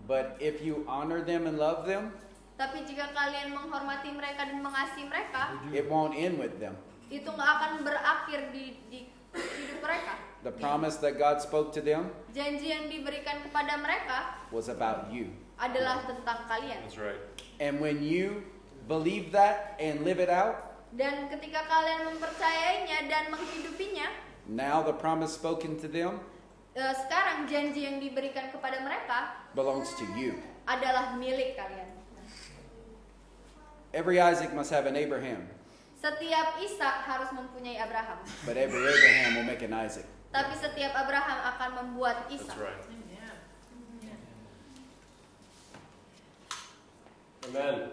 But if you honor them and love them, Tapi jika kalian menghormati mereka dan mengasihi mereka, it won't end with them. itu nggak akan berakhir di hidup mereka. The promise that God spoke to them Janji yang diberikan kepada mereka was about you. adalah tentang kalian. That's right. And when you believe that and live it out, Dan ketika kalian mempercayainya dan menghidupinya, now the promise spoken to them sekarang janji yang diberikan kepada mereka belongs to you. adalah milik kalian. Every Isaac must have an Abraham, Setiap Ishak harus mempunyai Abraham, but every Abraham will make an Isaac. tapi setiap Abraham akan membuat That's Ishak. right. Amen.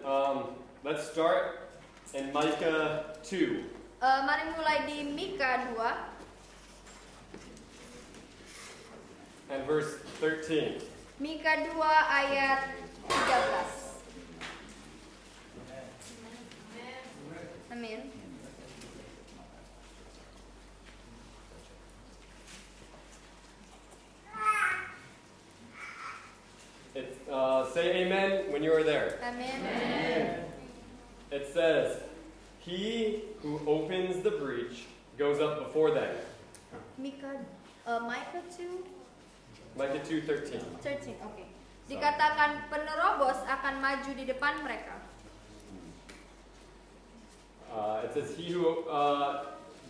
Let's start in Micah 2. Mari mulai di Mika 2, And verse 13. Mika 2 ayat 13. Amin. Say amen when you are there. Amin. It says, he who opens the breach goes up before them. Mika, Micah 2, Micah 2:13. 13, oke. Dikatakan penerobos akan maju di depan mereka. It says, he who,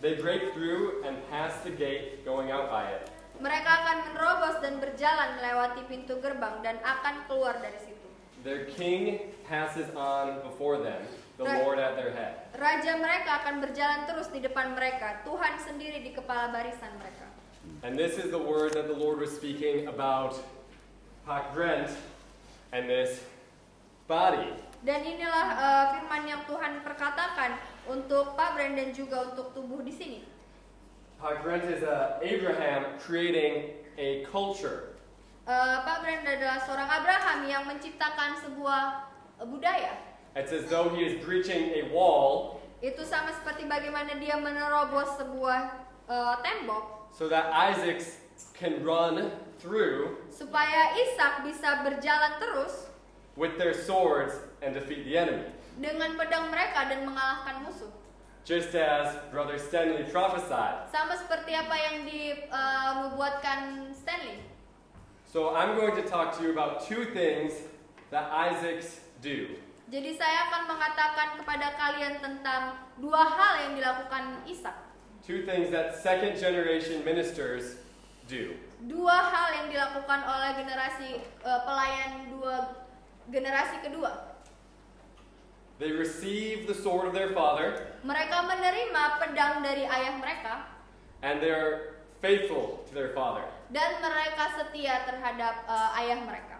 they break through and pass the gate going out by it. Mereka akan menerobos dan berjalan melewati pintu gerbang dan akan keluar dari situ. Their king passes on before them, the Right. Lord at their head. Raja mereka akan berjalan terus di depan mereka, Tuhan sendiri di kepala barisan mereka. And this is the word that the Lord was speaking about Pak Brent and this body. Dan inilah firman yang Tuhan perkatakan untuk Pak Brand dan juga untuk tubuh di sini. Pak Grant is Abraham creating a culture. Pak Grant adalah seorang Abraham yang menciptakan sebuah budaya. It's as though he is breaching a wall Itu sama seperti bagaimana dia menerobos sebuah tembok so that Isaac can run through supaya Ishak bisa berjalan terus with their swords and defeat the enemy. dengan pedang mereka dan mengalahkan musuh. Just as Brother Stanley prophesied. Sama seperti apa yang dinubuatkan Stanley. So I'm going to talk to you about two things that Isaacs do. Jadi saya akan mengatakan kepada kalian tentang dua hal yang dilakukan Ishak. Two things that second generation ministers do. Dua hal yang dilakukan oleh generasi pelayan generasi kedua. They receive the sword of their father, Mereka menerima pedang dari ayah mereka and they're faithful to their father. dan mereka setia terhadap ayah mereka.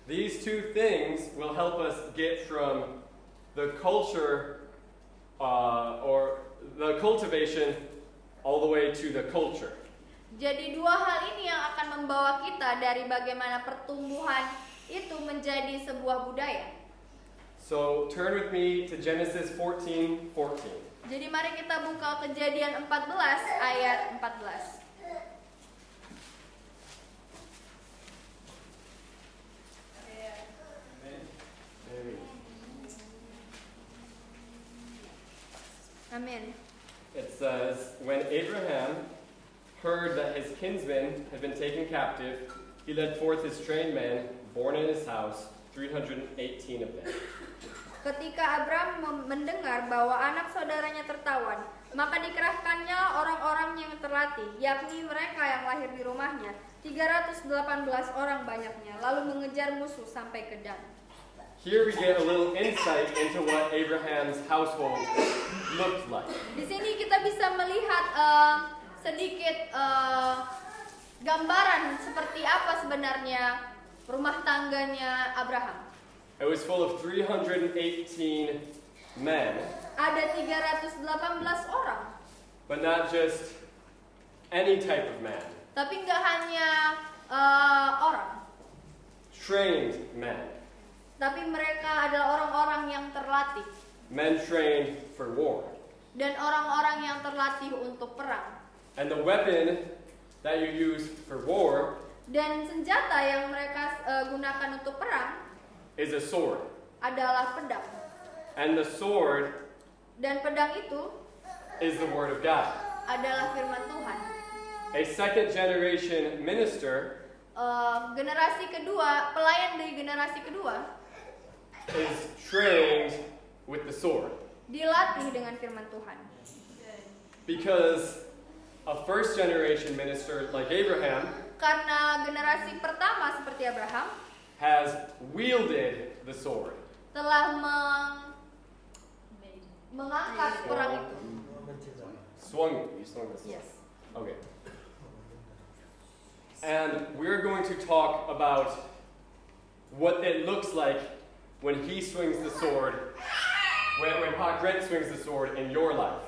These two things will help us get from the culture or the cultivation all the way to the culture. Jadi dua hal ini yang akan membawa kita dari bagaimana pertumbuhan itu menjadi sebuah budaya. So turn with me to Genesis 14:14. Jadi mari kita buka Kejadian 14 ayat 14. Amin. It says, when Abraham heard that his kinsmen had been taken captive, he led forth his trained men, born in his house, 318 of them. Ketika Abraham mendengar bahwa anak saudaranya tertawan, maka dikerahkannya orang-orang yang terlatih, yakni mereka yang lahir di rumahnya, 318 orang banyaknya, lalu mengejar musuh sampai ke Dan. Here we get a little insight into what Abraham's household looked like. Di sini kita bisa melihat sedikit gambaran seperti apa sebenarnya rumah tangganya Abraham. It was full of 318 men, Ada 318 orang, but not just any type of man. tapi nggak hanya orang, Trained men. tapi mereka adalah orang-orang yang terlatih Men trained for war. dan orang-orang yang terlatih untuk perang. And the weapon that you use for war Dan senjata yang mereka gunakan untuk perang is a sword. adalah pedang. And the sword Dan pedang itu is the word of God. adalah firman Tuhan. A second generation minister Generasi kedua, pelayan dari generasi kedua is trained with the sword. dilatih dengan firman Tuhan. Because a first generation minister like Abraham Karena generasi pertama seperti Abraham has wielded the sword. telah mengangkat perang itu. You swung the sword. Yes. Okay. And we're going to talk about what it looks like when he swings the sword, when Pak Grant swings the sword in your life.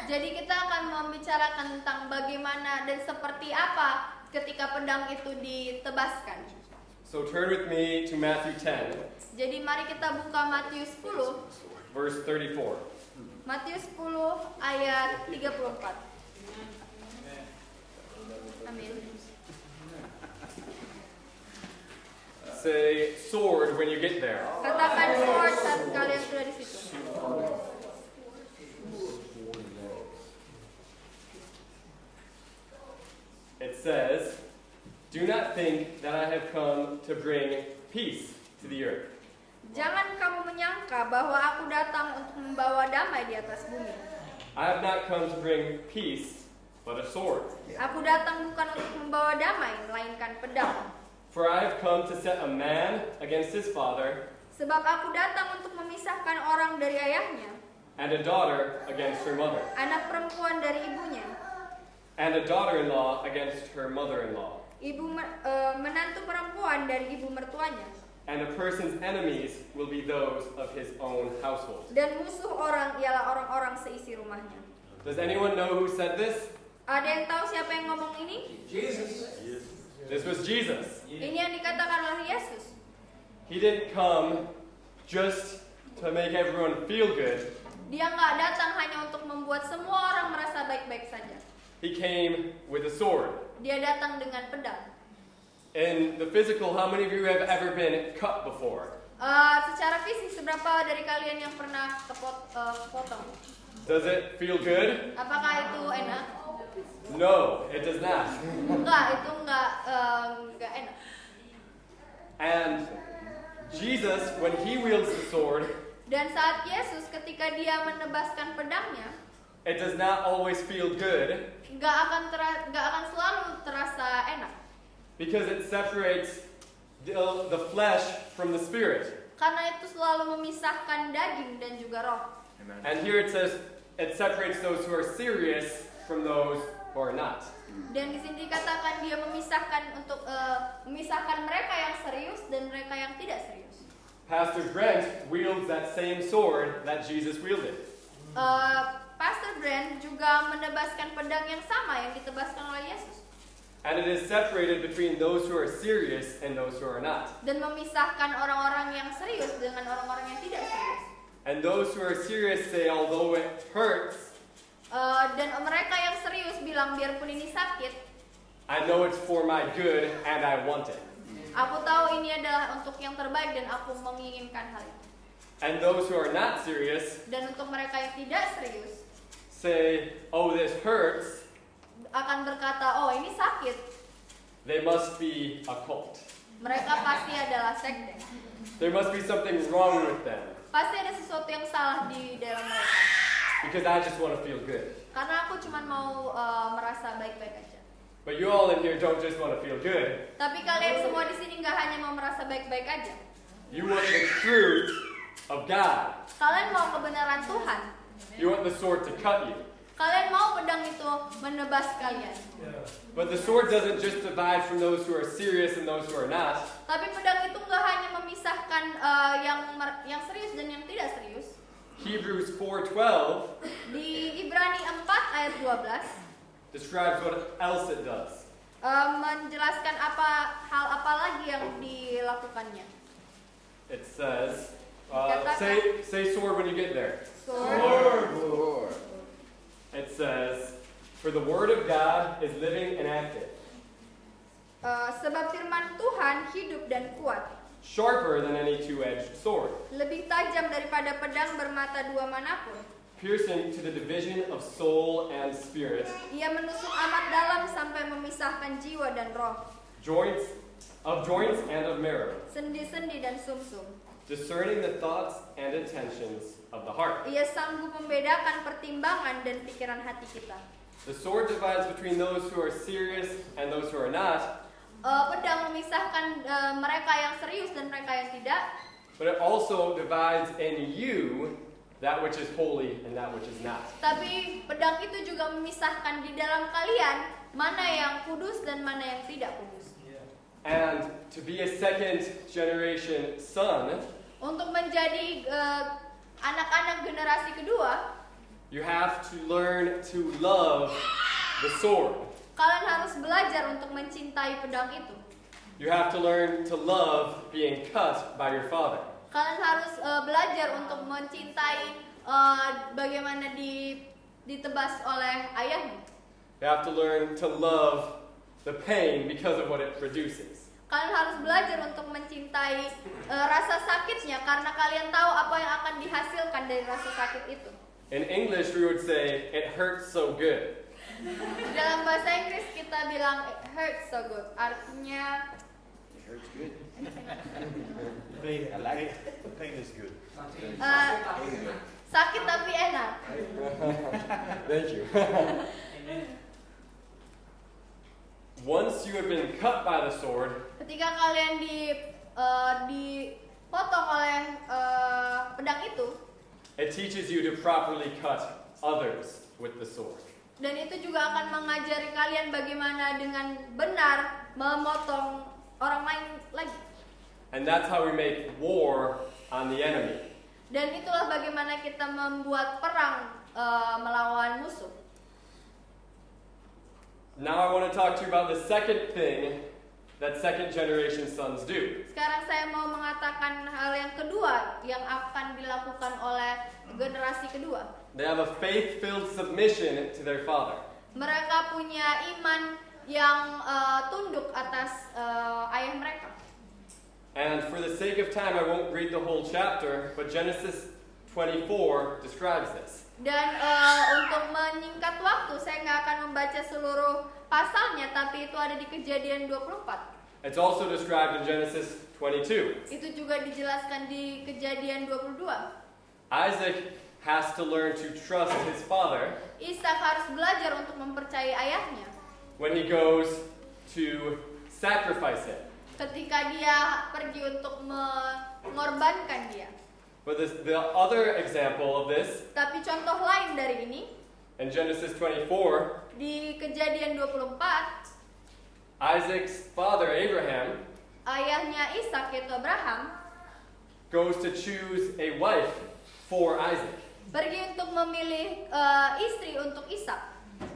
Jadi kita akan membicarakan tentang bagaimana dan seperti apa ketika pedang itu ditebaskan. So turn with me to Matthew 10, Jadi mari kita buka Matius 10, verse 34. Matius 10 ayat 34. Amin. Say sword when you get there. Katakan sword saat kalian sudah di situ. It says, "Do not think that I have come to bring peace to the earth. Jangan kamu menyangka bahwa aku datang untuk membawa damai di atas bumi. I have not come to bring peace, but a sword. Aku datang bukan untuk membawa damai, melainkan pedang. For I have come to set a man against his father, Sebab aku datang untuk memisahkan orang dari ayahnya, and a daughter against her mother, anak perempuan dari ibunya, and a daughter-in-law against her mother-in-law. Menantu perempuan dari ibu mertuanya. And a person's enemies will be those of his own household." Dan musuh orang ialah orang-orang seisi rumahnya. Does anyone know who said this? Ada yang tahu siapa yang ngomong ini? This was Jesus. Ini yang dikatakan oleh Yesus. He didn't come just to make everyone feel good. Dia nggak datang hanya untuk membuat semua orang merasa baik-baik saja. He came with a sword. Dia datang dengan pedang. In the physical, how many of you have ever been cut before? Secara fisik, seberapa dari kalian yang pernah kepotong? Does it feel good? Apakah itu enak? No, it does not. Enggak, itu enggak enak. And Jesus, when he wields the sword, Dan saat Yesus ketika dia menebaskan pedangnya, it does not always feel good enggak akan selalu terasa enak. because it separates the flesh from the spirit. Karena itu selalu memisahkan daging dan juga roh. And here it says it separates those who are serious from those who are not. Dan di sini dikatakan dia memisahkan memisahkan mereka yang serius dan mereka yang tidak serius. Pastor Brent wields that same sword that Jesus wielded. Pastor Brent juga menebaskan pedang yang sama yang ditebaskan oleh Yesus. And it is separated between those who are serious and those who are not. Dan memisahkan orang-orang yang serius dengan orang-orang yang tidak serius. And those who are serious say, although it hurts, Dan mereka yang serius bilang biarpun ini sakit, I know it's for my good and I want it. aku tahu ini adalah untuk yang terbaik dan aku menginginkan hal itu. And those who are not serious Dan untuk mereka yang tidak serius say, oh, this hurts, akan berkata, oh ini sakit. they must be a cult. Mereka pasti adalah sekte. There must be something wrong with them Pasti ada sesuatu yang salah di dalam mereka. because I just want to feel good. Karena aku cuma mau merasa baik-baik aja. But you all in here don't just want to feel good. Tapi kalian semua di sini nggak hanya mau merasa baik-baik aja. You want the truth of God. Kalian mau kebenaran Tuhan. You want the sword to cut you. Kalian mau pedang itu menebas kalian. But the sword doesn't just divide from those who are serious and those who are not. Tapi pedang itu nggak hanya memisahkan yang serius dan yang tidak serius. Hebrews 4:12 Di Ibrani 4 ayat 12 describes what else it does. menjelaskan hal apa lagi yang dilakukannya. It says, Dikatakan- say sword when you get there. Lord. It says, for the word of God is living and active, Sebab firman Tuhan hidup dan kuat, sharper than any two-edged sword, lebih tajam daripada pedang bermata dua manapun. piercing to the division of soul and spirit, Ia menusuk amat dalam sampai memisahkan jiwa dan roh, joints and of marrow, sendi-sendi dan sumsum. discerning the thoughts and intentions of the heart. Ia sanggup membedakan pertimbangan dan pikiran hati kita. The sword divides between those who are serious and those who are not, Pedang memisahkan mereka yang serius dan mereka yang tidak. but it also divides in you that which is holy and that which is not. Tapi pedang itu juga memisahkan di dalam kalian mana yang kudus dan mana yang tidak kudus. And to be a second generation son, Untuk menjadi anak-anak generasi kedua, you have to learn to love the sword. kalian harus belajar untuk mencintai pedang itu. You have to learn to love being cut by your father. Kalian harus belajar untuk mencintai bagaimana ditebas oleh ayahnya. You have to learn to love the pain because of what it produces. Kalian harus belajar untuk mencintai rasa sakitnya karena kalian tahu apa yang akan dihasilkan dari rasa sakit itu. In English, we would say, it hurts so good. Dalam bahasa Inggris kita bilang it hurts so good. Artinya It hurts good. Pain, I like it. pain is good. sakit tapi enak. Thank you. Once you have been cut by the sword, Ketika kalian dipotong oleh pedang itu, it teaches you to properly cut others with the sword. dan itu juga akan mengajari kalian bagaimana dengan benar memotong orang lain lagi. And that's how we make war on the enemy. Dan itulah bagaimana kita membuat perang melawan musuh. Now I want to talk to you about the second thing that second generation sons do. Sekarang saya mau mengatakan hal yang kedua yang akan dilakukan oleh generasi kedua. They have a faith-filled submission to their father. Mereka punya iman yang tunduk atas ayah mereka. And for the sake of time, I won't read the whole chapter, but Genesis 24 describes this. Dan untuk menyingkat waktu, saya nggak akan membaca seluruh pasalnya, tapi itu ada di Kejadian 24. It's also described in Genesis 22. Itu juga dijelaskan di Kejadian 22. Isaac has to learn to trust his father Ishak harus belajar untuk mempercayai ayahnya when he goes to sacrifice him. ketika dia pergi untuk mengorbankan dia. But the other example of this, Tapi contoh lain dari ini, in Genesis 24, di Kejadian 24, Isaac's father, Abraham, ayahnya Ishak yaitu Abraham goes to choose a wife for Isaac. pergi untuk memilih istri untuk Ishak.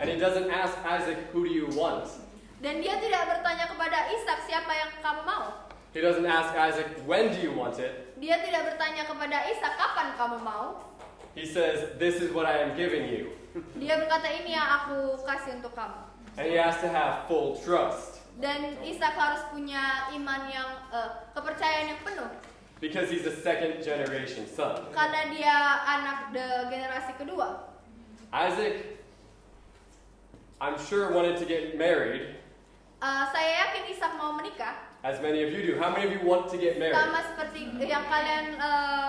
And he doesn't ask Isaac, who do you want? Dan dia tidak bertanya kepada Ishak, siapa yang kamu mau? He doesn't ask Isaac, when do you want it? Dia tidak bertanya kepada Ishak, kapan kamu mau? He says, this is what I am giving you. Dia berkata, ini yang aku kasih untuk kamu. And he has to have full trust Dan Ishak harus punya iman yang kepercayaan yang penuh, because he's a second generation son. karena dia anak generasi kedua. Isaac, I'm sure, wanted to get married, Saya yakin Ishak mau menikah, as many of you do. How many of you want to get married? sama seperti yang kalian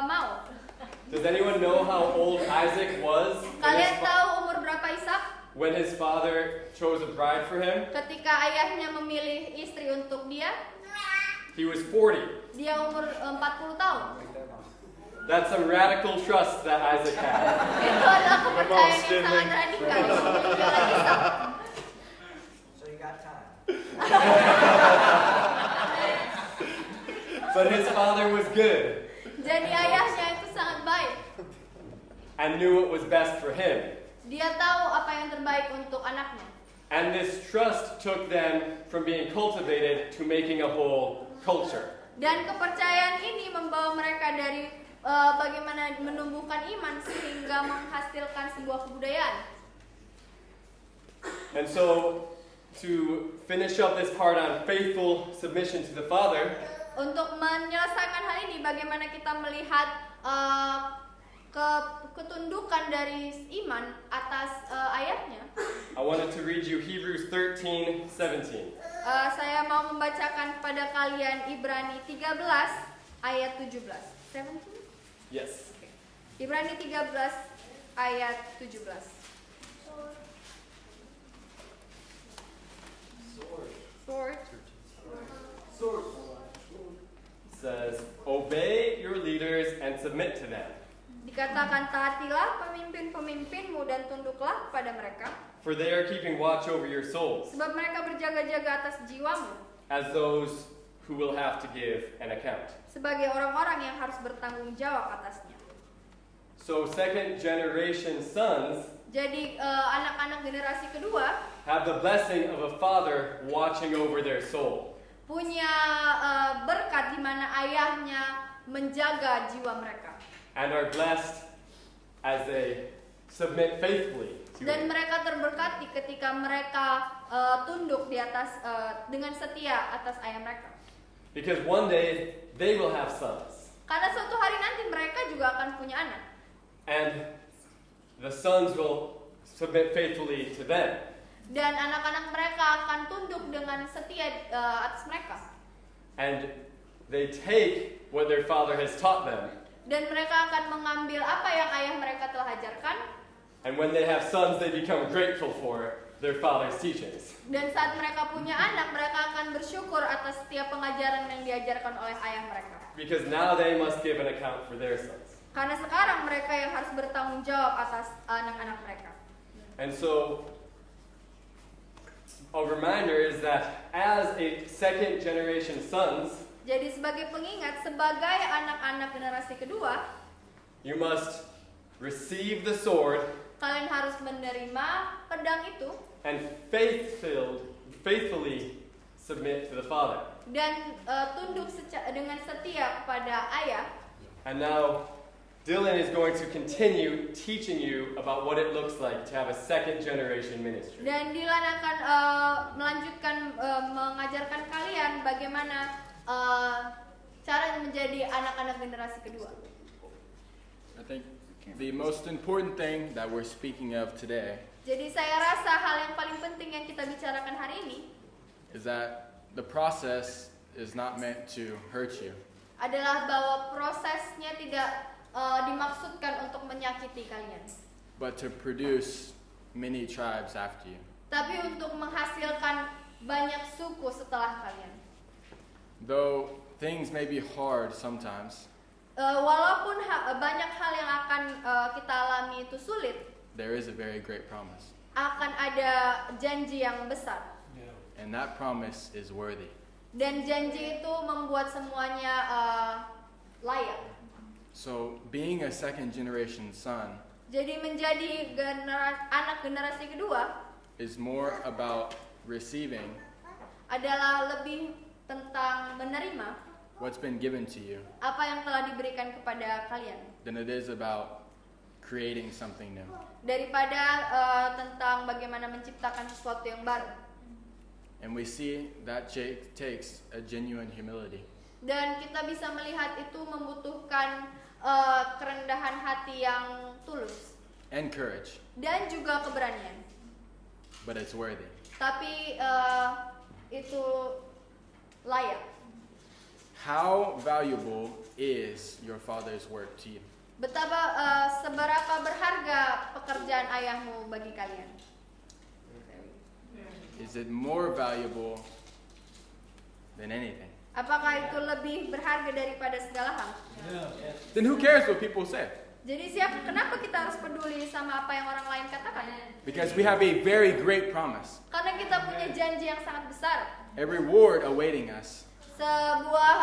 mau. Does anyone know how old Isaac was Kalian tahu umur berapa Ishak? when his father chose a bride for him? Ketika ayahnya memilih istri untuk dia, He was 40. dia umur 40 tahun. That's some radical trust that Isaac had. Itu adalah kepercayaan yang sangat radikal yang dimiliki oleh Ishak. So you got time. But his father was good Jadi ayahnya itu sangat baik. and knew what was best for him. Dia tahu apa yang terbaik untuk anaknya. And this trust took them from being cultivated to making a whole culture. Dan kepercayaan ini membawa mereka dari bagaimana menumbuhkan iman sehingga menghasilkan sebuah kebudayaan. And so, to finish up this part on faithful submission to the Father, Untuk menyelesaikan hal ini, bagaimana kita melihat ketundukan dari iman atas ayahnya. I wanted to read you Hebrews 13:17. Saya mau membacakan kepada kalian Ibrani 13 ayat 17. 17? Yes. Ibrani 13 ayat 17. Sword. It says, obey your leaders and submit to them, Dikatakan taatilah pemimpin-pemimpinmu dan tunduklah kepada mereka, for they are keeping watch over your souls, sebab mereka berjaga-jaga atas jiwamu, as those who will have to give an account. sebagai orang-orang yang harus bertanggung jawab atasnya. So second generation sons Jadi anak-anak generasi kedua have the blessing of a father watching over their soul. punya berkat di mana ayahnya menjaga jiwa mereka. And are blessed as they submit faithfully to Dan him. mereka terberkati ketika mereka tunduk di atas dengan setia atas ayah mereka. Because one day they will have sons. Karena suatu hari nanti mereka juga akan punya anak. And the sons will submit faithfully to them. Dan anak-anak mereka akan tunduk dengan setia atas mereka. And they take what their father has taught them. Dan mereka akan mengambil apa yang ayah mereka telah ajarkan. And when they have sons, they become grateful for their father's teachings. Dan saat mereka punya anak, mereka akan bersyukur atas setiap pengajaran yang diajarkan oleh ayah mereka. Because now they must give an account for their sons. Karena sekarang mereka yang harus bertanggung jawab atas anak-anak mereka. And so, a reminder is that as a second generation sons, Jadi sebagai pengingat, sebagai anak-anak generasi kedua, you must receive the sword kalian harus menerima pedang itu and faithfully submit to the father. Dan tunduk dengan setia kepada ayah. And now, Dylan is going to continue teaching you about what it looks like to have a second generation ministry. Dan Dylan akan melanjutkan mengajarkan kalian bagaimana cara menjadi anak-anak generasi kedua. I think the most important thing that we're speaking of today Jadi saya rasa hal yang paling penting yang kita bicarakan hari ini is that the process is not meant to hurt you, adalah bahwa prosesnya tidak dimaksudkan untuk menyakiti kalian, but to produce many tribes after you. tapi untuk menghasilkan banyak suku setelah kalian. Though things may be hard sometimes, Walaupun banyak hal yang akan kita alami itu sulit, there is a very great promise. akan ada janji yang besar. And that promise is worthy. Dan janji itu membuat semuanya layak. So, being a second generation son Jadi menjadi anak generasi kedua is more about receiving adalah lebih tentang menerima what's been given to you apa yang telah diberikan kepada kalian than it is about creating something new. daripada tentang bagaimana menciptakan sesuatu yang baru. And we see that takes a genuine humility. Dan kita bisa melihat itu membutuhkan kerendahan hati yang tulus And courage, dan juga keberanian. but it's worthy. Tapi itu layak. How valuable is your father's work to you? Betapa seberapa berharga pekerjaan ayahmu bagi kalian? Is it more valuable than anything? Apakah itu lebih berharga daripada segala hal? Then who cares what people say? Jadi kenapa kita harus peduli sama apa yang orang lain katakan? Because we have a very great promise, Karena kita punya janji yang sangat besar. a reward awaiting us, Sebuah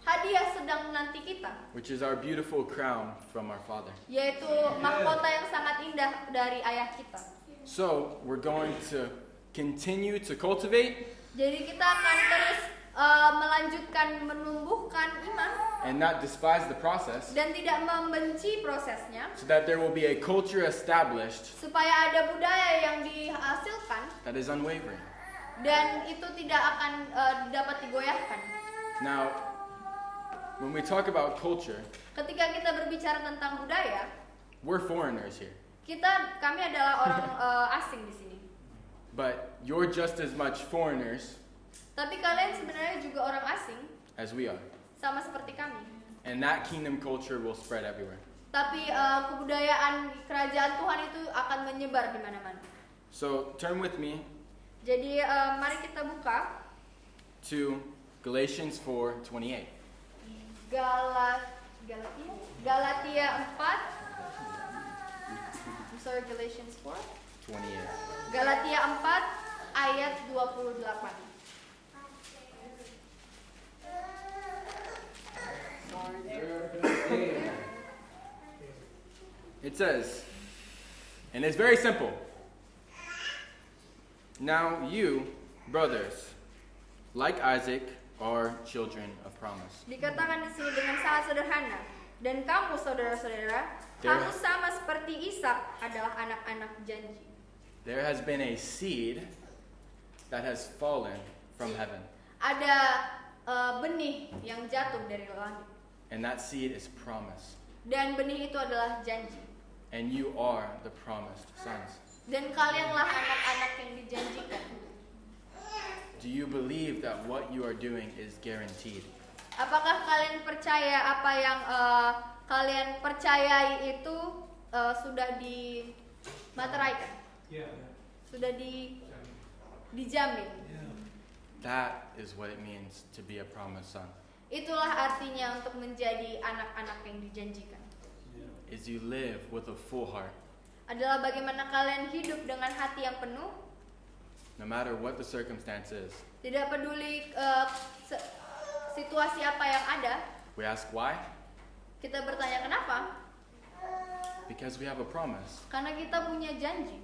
hadiah sedang menanti kita, which is our beautiful crown from our Father. yaitu mahkota yang sangat indah dari ayah kita. So, we're going to continue to cultivate Jadi kita akan terus melanjutkan menumbuhkan iman and not despise the process, dan tidak membenci prosesnya, so that there will be a culture established supaya ada budaya yang dihasilkan that is unwavering. dan itu tidak akan dapat digoyahkan. Now, when we talk about culture, Ketika kita berbicara tentang budaya, we're foreigners here, kami adalah orang asing di sini. but you're just as much foreigners Tapi kalian sebenarnya juga orang asing, as we are. sama seperti kami. And that kingdom culture will spread everywhere. Tapi kebudayaan kerajaan Tuhan itu akan menyebar di mana-mana. So, turn with me Jadi mari kita buka to Galatians 4:28. Galatia 4. I'm sorry, Galatians 4. 28. Galatia 4 ayat 28. It says, and it's very simple. Now you, brothers, like Isaac, are children of promise. Dikatakan di sini dengan sangat sederhana. Dan kamu saudara-saudara, kamu sama seperti Ishak adalah anak-anak janji. There has been a seed that has fallen from heaven, Ada benih yang jatuh dari langit. and that seed is promise. Dan benih itu adalah janji. And you are the promised sons. Dan kalianlah anak-anak yang dijanjikan. Do you believe that what you are doing is guaranteed? Apakah kalian percaya apa yang kalian percayai itu sudah dimateraikan? Sudah dijamin. That is what it means to be a promised son. Itulah artinya untuk menjadi anak-anak yang dijanjikan. Is you live with a full heart, Adalah bagaimana kalian hidup dengan hati yang penuh, no matter what the circumstance is. tidak peduli situasi apa yang ada. We ask why? Kita bertanya kenapa? Because we have a promise. Karena kita punya janji.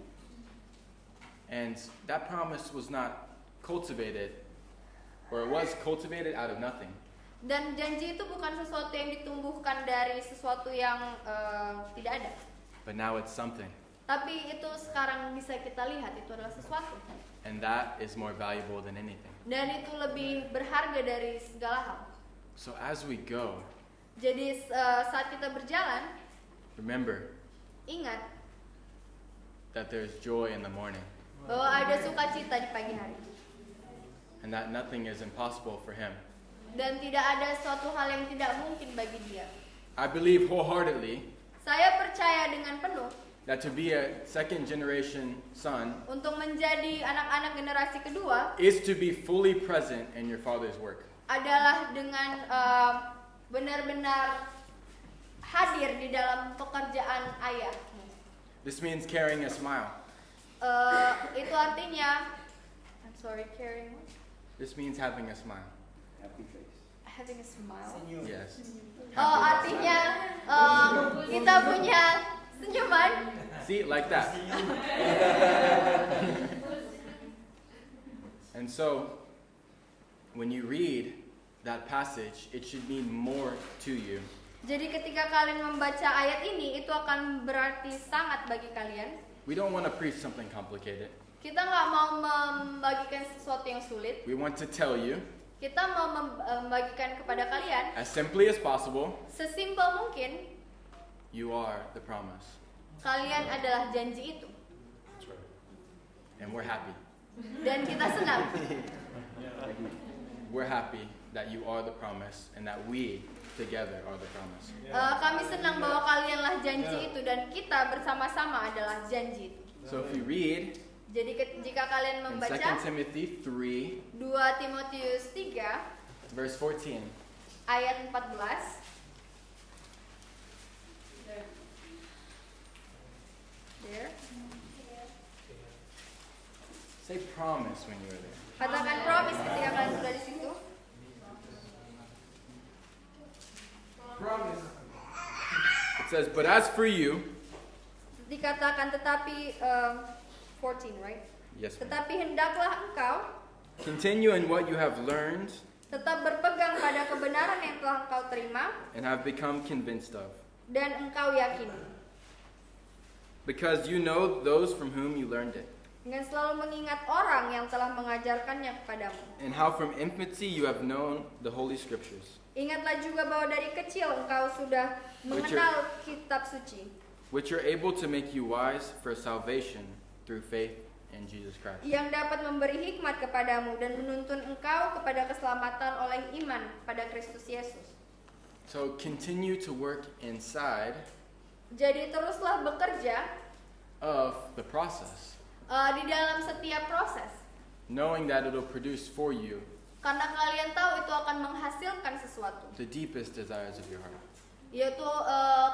And that promise was not cultivated, or it was cultivated out of nothing. Dan janji itu bukan sesuatu yang ditumbuhkan dari sesuatu yang tidak ada. But now it's something. Tapi itu sekarang bisa kita lihat, itu adalah sesuatu. And that is more valuable than anything. Dan itu lebih berharga dari segala hal. So as we go, Jadi saat kita berjalan, remember ingat that there's joy in the morning, bahwa ada sukacita di pagi hari. and that nothing is impossible for him. Dan tidak ada suatu hal yang tidak mungkin bagi dia. I believe wholeheartedly Saya percaya dengan penuh that to be a second generation son untuk menjadi anak-anak generasi kedua is to be fully present in your father's work. adalah dengan benar-benar hadir di dalam pekerjaan ayah. This means carrying a smile. Itu artinya, carrying, This means having a smile. having a smile. Yes. Artinya kita punya senyuman. See, like that. And so, when you read that passage, it should mean more to you. Jadi ketika kalian membaca ayat ini, itu akan berarti sangat bagi kalian. We don't want to preach something complicated. Kita nggak mau membagikan sesuatu yang sulit. We want to tell you, Kita mau membagikan kepada kalian as simply as possible, sesimpel mungkin, you are the promise. kalian adalah janji itu. And we're happy. Dan kita senang. We're happy that you are the promise and that we together are the promise. Kami senang bahwa kalianlah janji itu dan kita bersama-sama adalah janji itu. So if you read Jadi jika kalian in membaca 2 Timothy 3, 2 Timotius 3 verse 14, ayat 14. There. say promise when you are there. Katakan promise ketika kalian sudah di situ. It says, but as for you, Dikatakan tetapi 14, right? yes, ma'am. Tetapi hendaklah engkau Continue in what you have learned tetap berpegang pada kebenaran yang telah engkau terima and have become convinced of, dan engkau yakini. because you know those from whom you learned it, Dengan selalu mengingat orang yang telah mengajarkannya kepadamu. and how from infancy you have known the Holy Scriptures, Ingatlah juga bahwa dari kecil engkau sudah mengenal kitab suci, which are able to make you wise for salvation through faith in Jesus Christ. yang dapat memberi hikmat kepadamu dan menuntun engkau kepada keselamatan oleh iman pada Kristus Yesus. So continue to work inside Jadi teruslah bekerja of the process, di dalam setiap proses, knowing that it'll produce for you karena kalian tahu itu akan menghasilkan sesuatu, the deepest desires of your heart. yaitu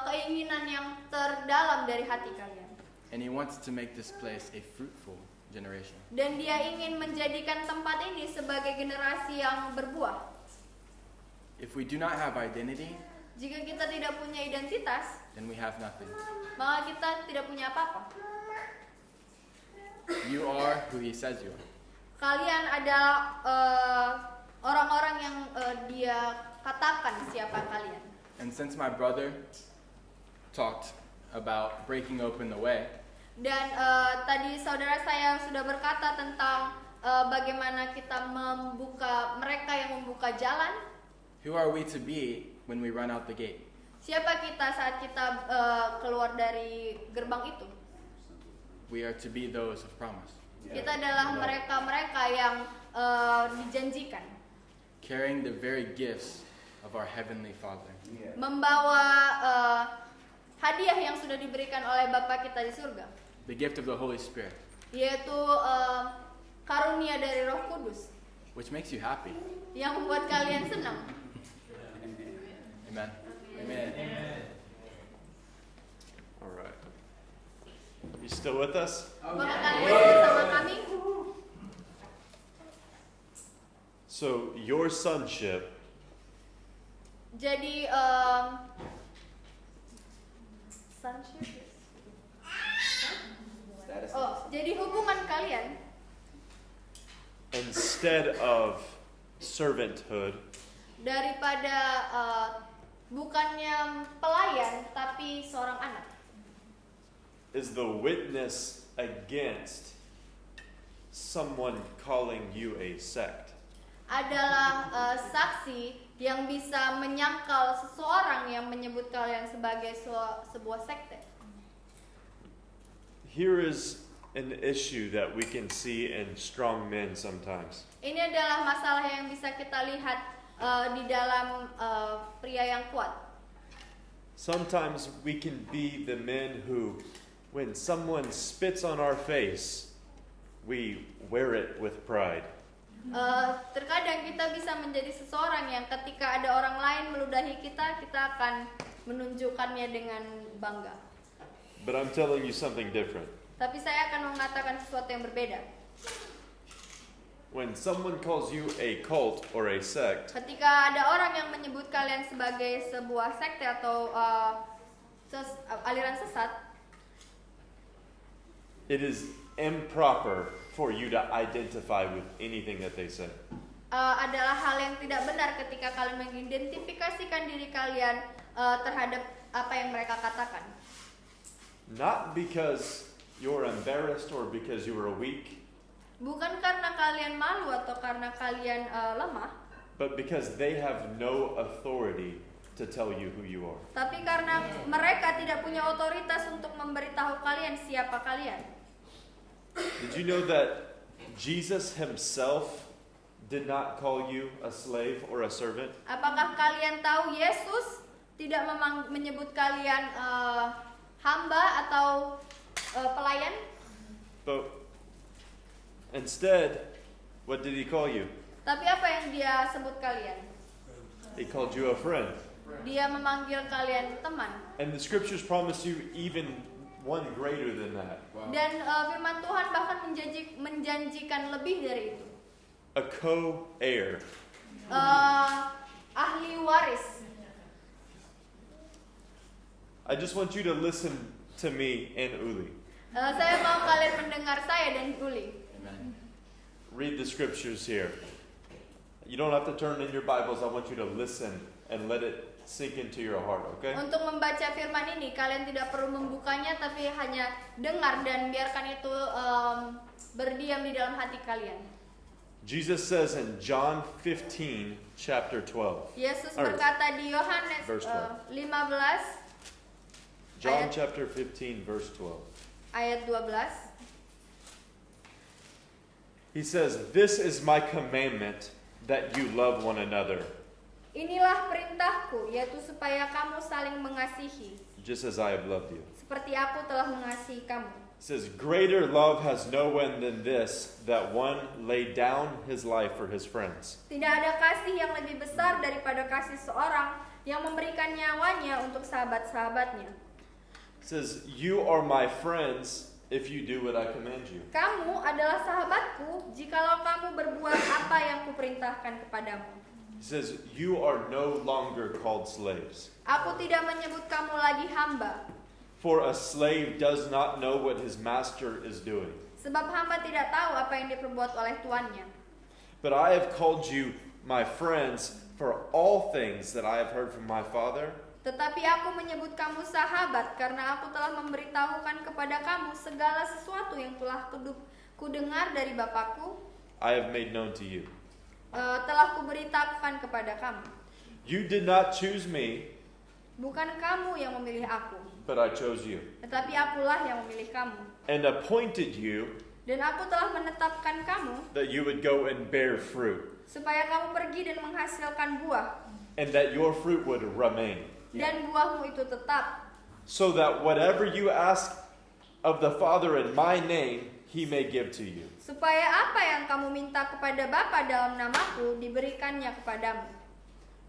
keinginan yang terdalam dari hati kalian. And He wants to make this place a fruitful generation. Dan Dia ingin menjadikan tempat ini sebagai generasi yang berbuah. If we do not have identity, Jika kita tidak punya identitas, then we have nothing. maka kita tidak punya apa-apa. You are who He says you are. Kalian adalah orang-orang yang Dia katakan siapa kalian. And since my brother talked about breaking open the way, Dan tadi saudara saya sudah berkata tentang bagaimana kita mereka yang membuka jalan. who are we to be when we run out the gate? Siapa kita saat kita keluar dari gerbang itu? We are to be those of promise, Kita adalah mereka-mereka yang dijanjikan, carrying the very gifts of our Heavenly Father. membawa hadiah yang sudah diberikan oleh Bapa kita di surga, The gift of the Holy Spirit, yaitu karunia dari Roh Kudus which makes you happy. yang membuat kalian senang. Amen. All right. You still with us? Maka kalian bersama kami. So, your sonship Jadi sonship? Status. Jadi hubungan kalian instead of servanthood, daripada bukannya pelayan tapi seorang anak, is the witness against someone calling you a sect. adalah saksi yang bisa menyangkal seseorang yang menyebut kalian sebagai sebuah sekte. Here is an issue that we can see in strong men sometimes. Ini adalah masalah yang bisa kita lihat di dalam pria yang kuat. Sometimes we can be the men who, when someone spits on our face, we wear it with pride. Terkadang kita bisa menjadi seseorang yang ketika ada orang lain meludahi kita, kita akan menunjukkannya dengan bangga. But I'm telling you something different. Tapi saya akan mengatakan sesuatu yang berbeda. When someone calls you a cult or a sect, Ketika ada orang yang menyebut kalian sebagai sebuah sekte atau aliran sesat, it is improper for you to identify with anything that they say. adalah hal yang tidak benar ketika kalian mengidentifikasikan diri kalian terhadap apa yang mereka katakan. Not because you're embarrassed or because you are weak, Bukan karena kalian malu atau karena kalian lemah, but because they have no authority to tell you who you are. tapi karena mereka tidak punya otoritas untuk memberitahu kalian siapa kalian. Did you know that Jesus himself did not call you a slave or a servant? Apakah kalian tahu Yesus tidak menyebut kalian hamba atau pelayan? But instead, what did he call you? Tapi apa yang dia sebut kalian? He called you a friend. Dia memanggil kalian teman. And the scriptures promise you even one greater than that. Dan firman Tuhan bahkan menjanjikan lebih dari itu. A co-heir. Ahli waris. I just want you to listen to me and Uli. Saya mau kalian mendengar saya dan Uli. Read the scriptures here. You don't have to turn in your Bibles. I want you to listen and let it sink into your heart, okay? Untuk membaca firman ini, kalian tidak perlu membukanya, tapi hanya dengar dan biarkan itu berdiam di dalam hati kalian. Jesus says in John 15, chapter 12. Yesus Alright. berkata di Yohanes Verse 12. 15 John Ayat- chapter 15, verse 12. ayat 12. He says, "This is my commandment, that you love one another, Inilah perintahku, yaitu supaya kamu saling mengasihi, just as I have loved you." seperti aku telah mengasihi kamu. It says, "Greater love has no one than this, that one lay down his life for his friends." Tidak ada kasih yang lebih besar daripada kasih seorang yang memberikan nyawanya untuk sahabat-sahabatnya. It says, "You are my friends if you do what I command you." Kamu adalah sahabatku jikalau kamu berbuat apa yang kuperintahkan kepadamu. It says, "You are no longer called slaves." Aku tidak menyebut kamu lagi hamba, For a slave does not know what his master is doing. sebab hamba tidak tahu apa yang diperbuat oleh tuannya. But I have called you my friends, for all things that I have heard from my Father, Tetapi aku menyebut kamu sahabat karena aku telah memberitahukan kepada kamu segala sesuatu yang telah kudengar dari Bapakku, I have made known to you. telah kuberitahukan kepada kamu. You did not choose me, Bukan kamu yang memilih aku, but I chose you, tetapi akulah yang memilih kamu. and appointed you Dan aku telah menetapkan kamu that you would go and bear fruit, supaya kamu pergi dan menghasilkan buah, and that your fruit would remain, dan buahmu itu tetap, so that whatever you ask of the Father in my name, he may give to you. supaya apa yang kamu minta kepada Bapa dalam namaku diberikannya kepadamu.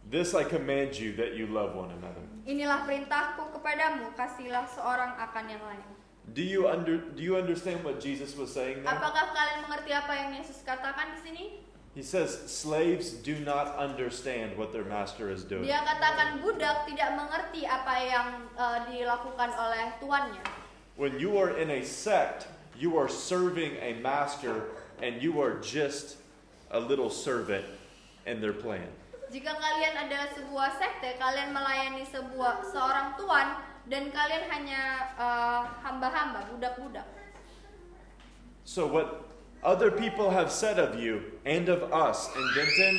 This I command you, that you love one another. Inilah perintahku kepadamu, kasihilah seorang akan yang lain. Do you understand what Jesus was saying there? Apakah kalian mengerti apa yang Yesus katakan di sini? He says slaves do not understand what their master is doing. Dia katakan budak tidak mengerti apa yang dilakukan oleh tuannya. When you are in a sect, you are serving a master and you are just a little servant in their plan. Jika kalian adalah sebuah sekte, kalian melayani seorang tuan dan kalian hanya hamba-hamba, budak-budak. So what other people have said of you and of us in Denton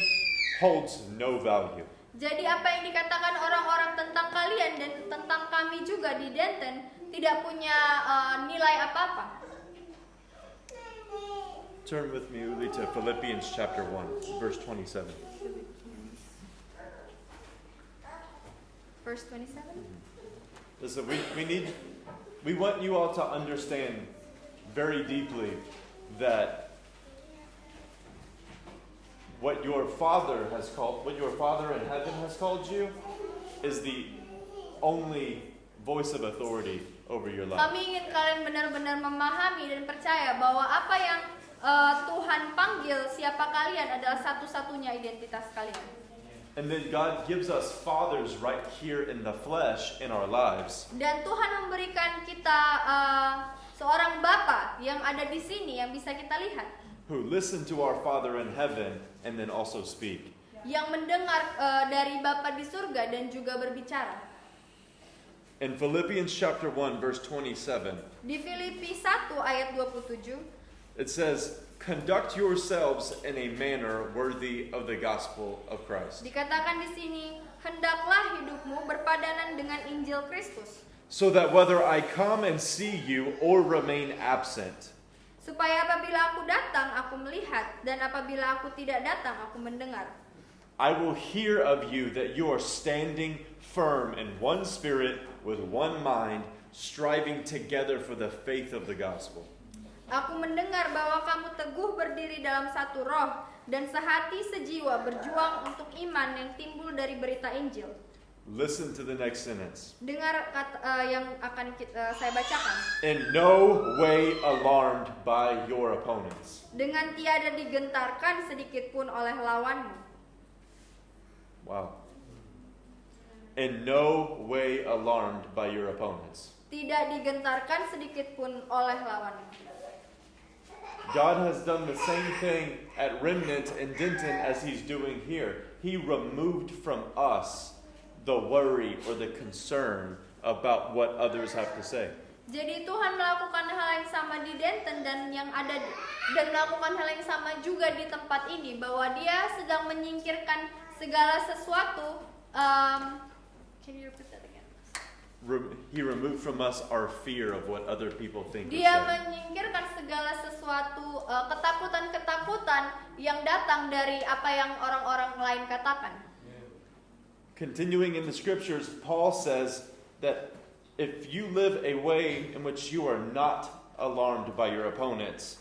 holds no value. Jadi apa yang dikatakan orang-orang tentang kalian dan tentang kami juga di Denton tidak punya nilai apa-apa. Turn with me, Uli, to Philippians chapter 1, verse 27. Verse 27. Listen, we want you all to understand very deeply that what your Father in heaven has called you is the only voice of authority over your life. Kami ingin kalian benar-benar memahami dan percaya bahwa apa yang Tuhan panggil siapa kalian adalah satu-satunya identitas kalian. And then God gives us fathers right here in the flesh in our lives. Dan Tuhan memberikan kita seorang bapa yang ada di sini yang bisa kita lihat. Who listen to our Father in heaven and then also speak. Yang mendengar dari Bapa di surga dan juga berbicara. In Philippians chapter 1 verse 27. Di Filipi 1 ayat 27. It says, "Conduct yourselves in a manner worthy of the gospel of Christ." Dikatakan di sini, hendaklah hidupmu berpadanan dengan Injil Kristus. So that whether I come and see you or remain absent, Supaya apabila aku datang, aku melihat, dan apabila aku tidak datang, aku mendengar. I will hear of you that you are standing firm in one spirit with one mind, striving together for the faith of the gospel. Aku mendengar bahwa kamu teguh berdiri dalam satu roh dan sehati sejiwa berjuang untuk iman yang timbul dari berita Injil. Listen to the next sentence. Dengar yang akan saya bacakan. In no way alarmed by your opponents. Dengan tiada digentarkan sedikit pun oleh lawanmu. Wow. In no way alarmed by your opponents. Tidak digentarkan sedikit pun oleh lawanmu. God has done the same thing at Remnant and Denton as he's doing here. He removed from us the worry or the concern about what others have to say. Jadi Tuhan melakukan hal yang sama di Denton dan melakukan hal yang sama juga di tempat ini, bahwa Dia sedang menyingkirkan segala sesuatu. Can you repeat that again? He removed from us our fear of what other people think. Dia menyingkirkan segala sesuatu ketakutan-ketakutan yang datang dari apa yang orang-orang lain katakan. Continuing in the scriptures, Paul says that if you live a way in which you are not alarmed by your opponents,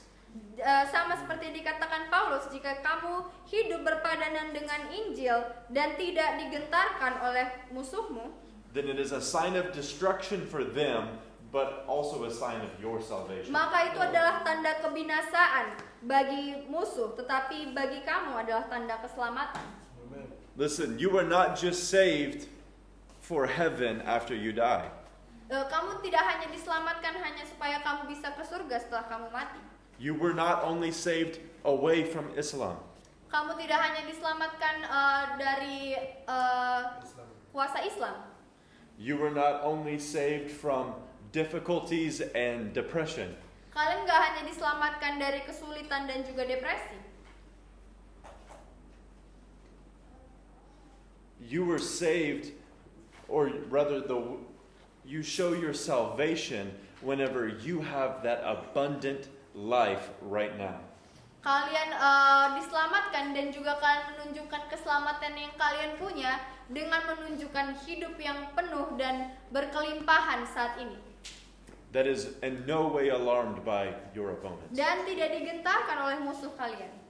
Sama seperti dikatakan Paulus, jika kamu hidup berpadanan dengan Injil dan tidak digentarkan oleh musuhmu, then it is a sign of destruction for them, but also a sign of your salvation. maka itu adalah tanda kebinasaan bagi musuh, tetapi bagi kamu adalah tanda keselamatan. Listen, you are not just saved for heaven after you die. Kamu tidak hanya diselamatkan hanya supaya kamu bisa ke surga setelah kamu mati. You were not only saved away from Islam. Kamu tidak hanya diselamatkan dari kuasa Islam. You were not only saved from difficulties and depression. Kalian gak hanya diselamatkan dari kesulitan dan juga depresi. You were saved, or rather, you show your salvation whenever you have that abundant life right now. Kalian diselamatkan dan juga kalian menunjukkan keselamatan yang kalian punya dengan menunjukkan hidup yang penuh dan berkelimpahan saat ini. That is in no way alarmed by your opponents. Dan tidak digentarkan oleh musuh kalian.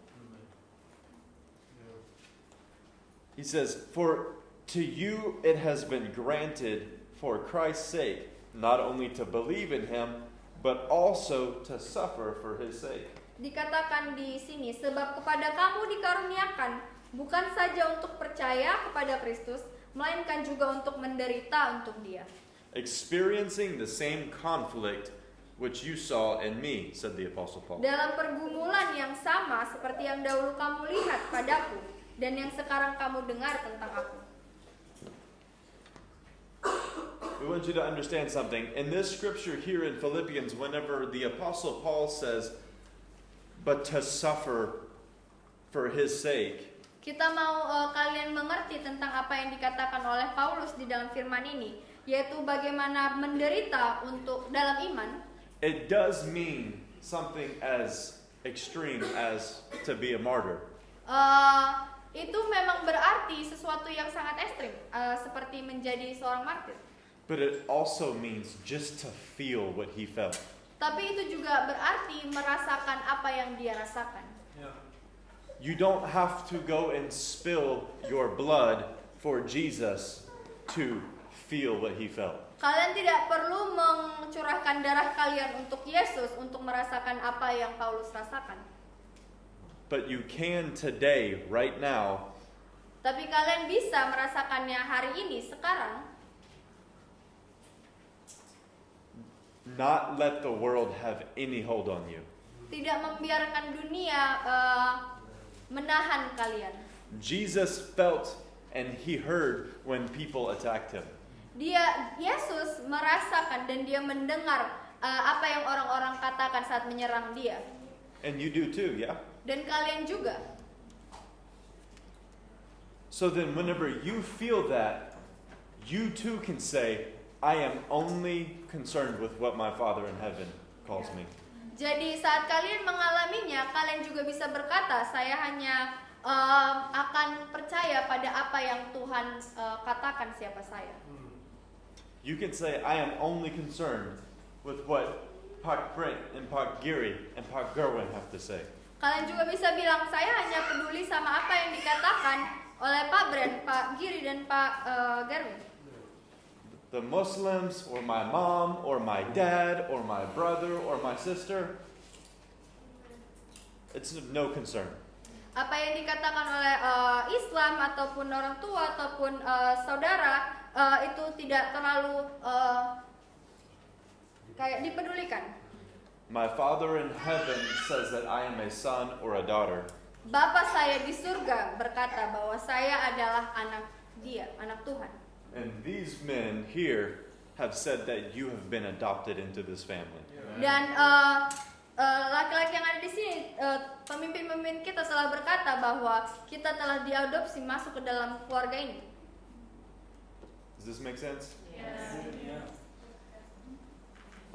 He says, "For to you it has been granted for Christ's sake, not only to believe in him, but also to suffer for his sake." Dikatakan di sini, sebab kepada kamu dikaruniakan bukan saja untuk percaya kepada Kristus, melainkan juga untuk menderita untuk Dia. Experiencing the same conflict which you saw in me, said the Apostle Paul. Dalam pergumulan yang sama seperti yang dahulu kamu lihat padaku dan yang sekarang kamu dengar tentang aku. We want you to understand something. In this scripture here in Philippians, whenever the Apostle Paul says, but to suffer for his sake, Kita mau kalian mengerti tentang apa yang dikatakan oleh Paulus di dalam firman ini, yaitu bagaimana menderita untuk dalam iman. it does mean something as extreme as to be a martyr. Itu memang berarti sesuatu yang sangat ekstrim, seperti menjadi seorang martir. But it also means just to feel what he felt. Tapi itu juga berarti merasakan apa yang dia rasakan. You don't have to go and spill your blood for Jesus to feel what he felt. Kalian tidak perlu mencurahkan darah kalian untuk Yesus untuk merasakan apa yang Paulus rasakan. But you can today, right now, Tapi kalian bisa merasakannya hari ini, sekarang. not let the world have any hold on you. Tidak membiarkan dunia menahan kalian. Jesus felt and he heard when people attacked him. Yesus merasakan dan dia mendengar apa yang orang-orang katakan saat menyerang dia. And you do too, yeah? Dan kalian juga. So then whenever you feel that, you too can say, I am only concerned with what my Father in heaven calls me. Jadi saat kalian mengalaminya, kalian juga bisa berkata, saya hanya akan percaya pada apa yang Tuhan katakan siapa saya. You can say, I am only concerned with what Pak Brent and Pak Giri and Pak Gerwin have to say. Kalian juga bisa bilang, saya hanya peduli sama apa yang dikatakan oleh Pak Brent, Pak Giri, dan Pak Gerwin. The Muslims, or my mom, or my dad, or my brother, or my sister, it's of no concern. Apa yang dikatakan oleh Islam ataupun orang tua ataupun saudara itu tidak terlalu kayak dipedulikan. My Father in heaven says that I am a son or a daughter. Bapa saya di surga berkata bahwa saya adalah anak Dia, anak Tuhan. And these men here have said that you have been adopted into this family. Dan laki-laki yang ada di sini, pemimpin-pemimpin kita telah berkata bahwa kita telah diadopsi masuk ke dalam keluarga ini. Does this make sense?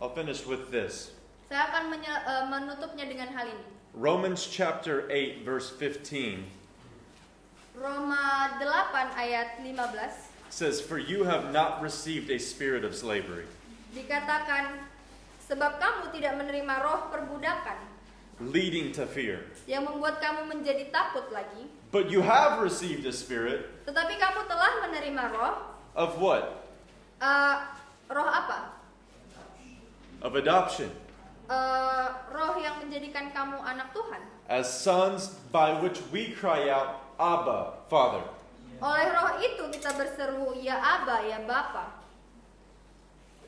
I'll finish with this. Saya akan menutupnya dengan hal ini. Romans chapter 8 verse 15 Roma 8 ayat 15 says, For you have not received a spirit of slavery, dikatakan, sebab kamu tidak menerima roh perbudakan leading to fear, yang membuat kamu menjadi takut lagi, but you have received a spirit tetapi kamu telah menerima roh. of what? Roh apa? Of adoption, Roh yang menjadikan kamu anak Tuhan. as sons, by which we cry out, Abba, Father. Oleh roh itu kita berseru, ya Aba, ya Bapa.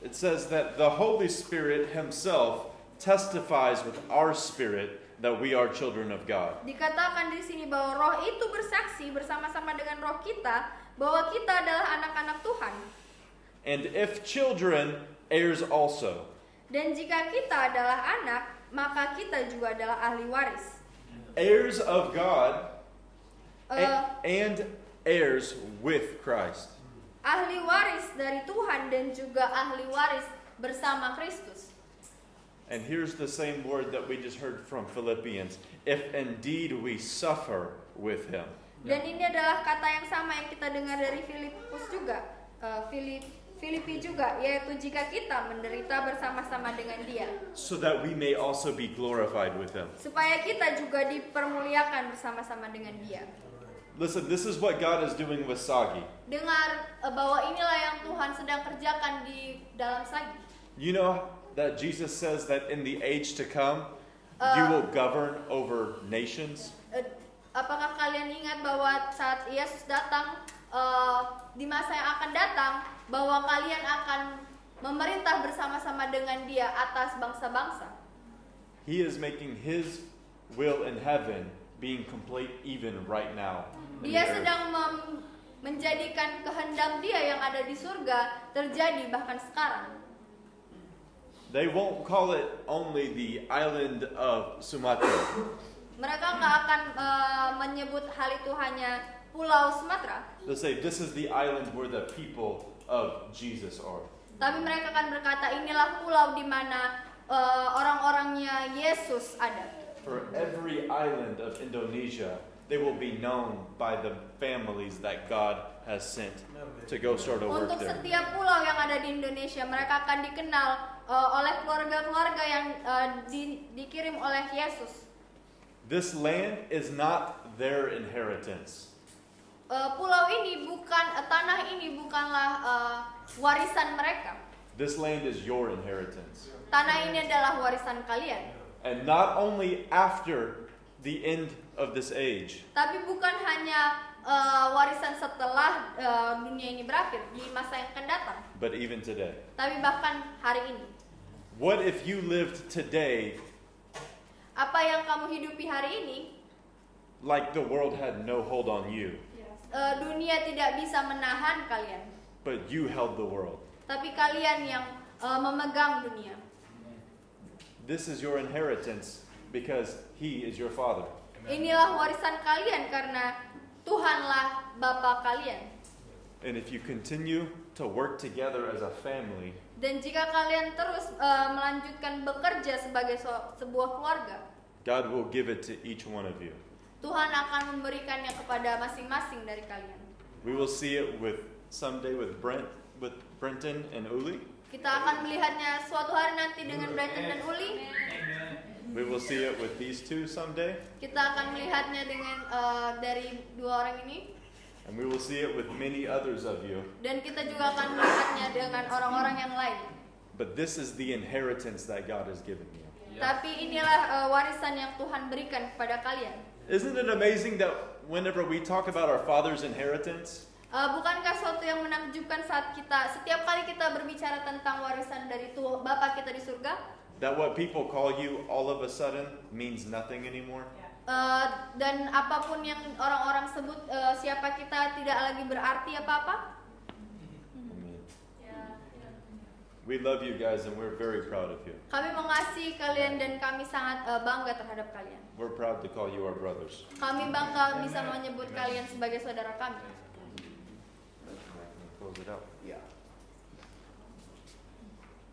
It says that the Holy Spirit himself testifies with our spirit that we are children of God. Dikatakan di sini bahwa roh itu bersaksi bersama-sama dengan roh kita bahwa kita adalah anak-anak Tuhan. And if children, heirs also. Dan jika kita adalah anak, maka kita juga adalah ahli waris. Heirs of God Eh, and heirs with Christ. Ahli waris dari Tuhan dan juga ahli waris bersama Kristus. And here's the same word that we just heard from Philippians. If indeed we suffer with him. Dan ini adalah kata yang sama yang kita dengar dari Filipus juga, Filipi juga, yaitu jika kita menderita bersama-sama dengan Dia, So that we may also be glorified with him. supaya kita juga dipermuliakan bersama-sama dengan Dia. Listen, this is what God is doing with Sagi. Dengar bahwa inilah yang Tuhan sedang kerjakan di dalam Sagi. You know that Jesus says that in the age to come, you will govern over nations. Apakah kalian ingat bahwa saat Yesus datang di masa yang akan datang, bahwa kalian akan memerintah bersama-sama dengan Dia atas bangsa-bangsa. He is making His will in heaven being complete even right now. in the Dia earth. sedang menjadikan kehendak Dia yang ada di surga terjadi bahkan sekarang. They won't call it only the island of Sumatra. Mereka nggak akan menyebut hal itu hanya Pulau Sumatera, They'll say this is the island where the people of Jesus are. tapi mereka akan berkata inilah pulau di mana orang-orangnya Yesus ada. For every island of Indonesia, they will be known by the families that God has sent to go start a work Untuk there. setiap pulau yang ada di Indonesia, mereka akan dikenal oleh keluarga-keluarga yang dikirim oleh Yesus. This land is not their inheritance. Pulau ini tanah ini bukanlah warisan mereka. This land is your inheritance. Tanah ini adalah warisan kalian. And not only after the end of this age, Tapi bukan hanya warisan setelah dunia ini berakhir di masa yang akan datang, but even today. tapi bahkan hari ini. What if you lived today Apa yang kamu hidupi hari ini, like the world had no hold on you, dunia tidak bisa menahan kalian, but you held the world? tapi kalian yang memegang dunia. This is your inheritance because He is your Father. Inilah warisan kalian karena Tuhanlah Bapa kalian. And if you continue to work together as a family, Dan jika kalian terus melanjutkan bekerja sebagai sebuah keluarga, God will give it to each one of you. Tuhan akan memberikannya kepada masing-masing dari kalian. We will see it someday with Brenton and Uli. Kita akan melihatnya suatu hari nanti dengan Brenton dan Uli. We will see it with these two someday. Kita akan melihatnya dengan dari dua orang ini. And we will see it with many others of you. Dan kita juga akan melihatnya dengan orang-orang yang lain. But this is the inheritance that God has given you. Tapi inilah warisan yang Tuhan berikan kepada kalian. Isn't it amazing that whenever we talk about our Father's inheritance, Bukankah suatu yang menakjubkan saat setiap kali kita berbicara tentang warisan dari Bapa kita di surga, that what people call you all of a sudden means nothing anymore? dan apapun yang orang-orang sebut siapa kita tidak lagi berarti apa-apa? We love you guys and we're very proud of you. Kami mengasihi kalian dan kami sangat bangga terhadap kalian. We're proud to call you our brothers. Kami bangga bisa menyebut kalian sebagai saudara kami. Close it out. Yeah.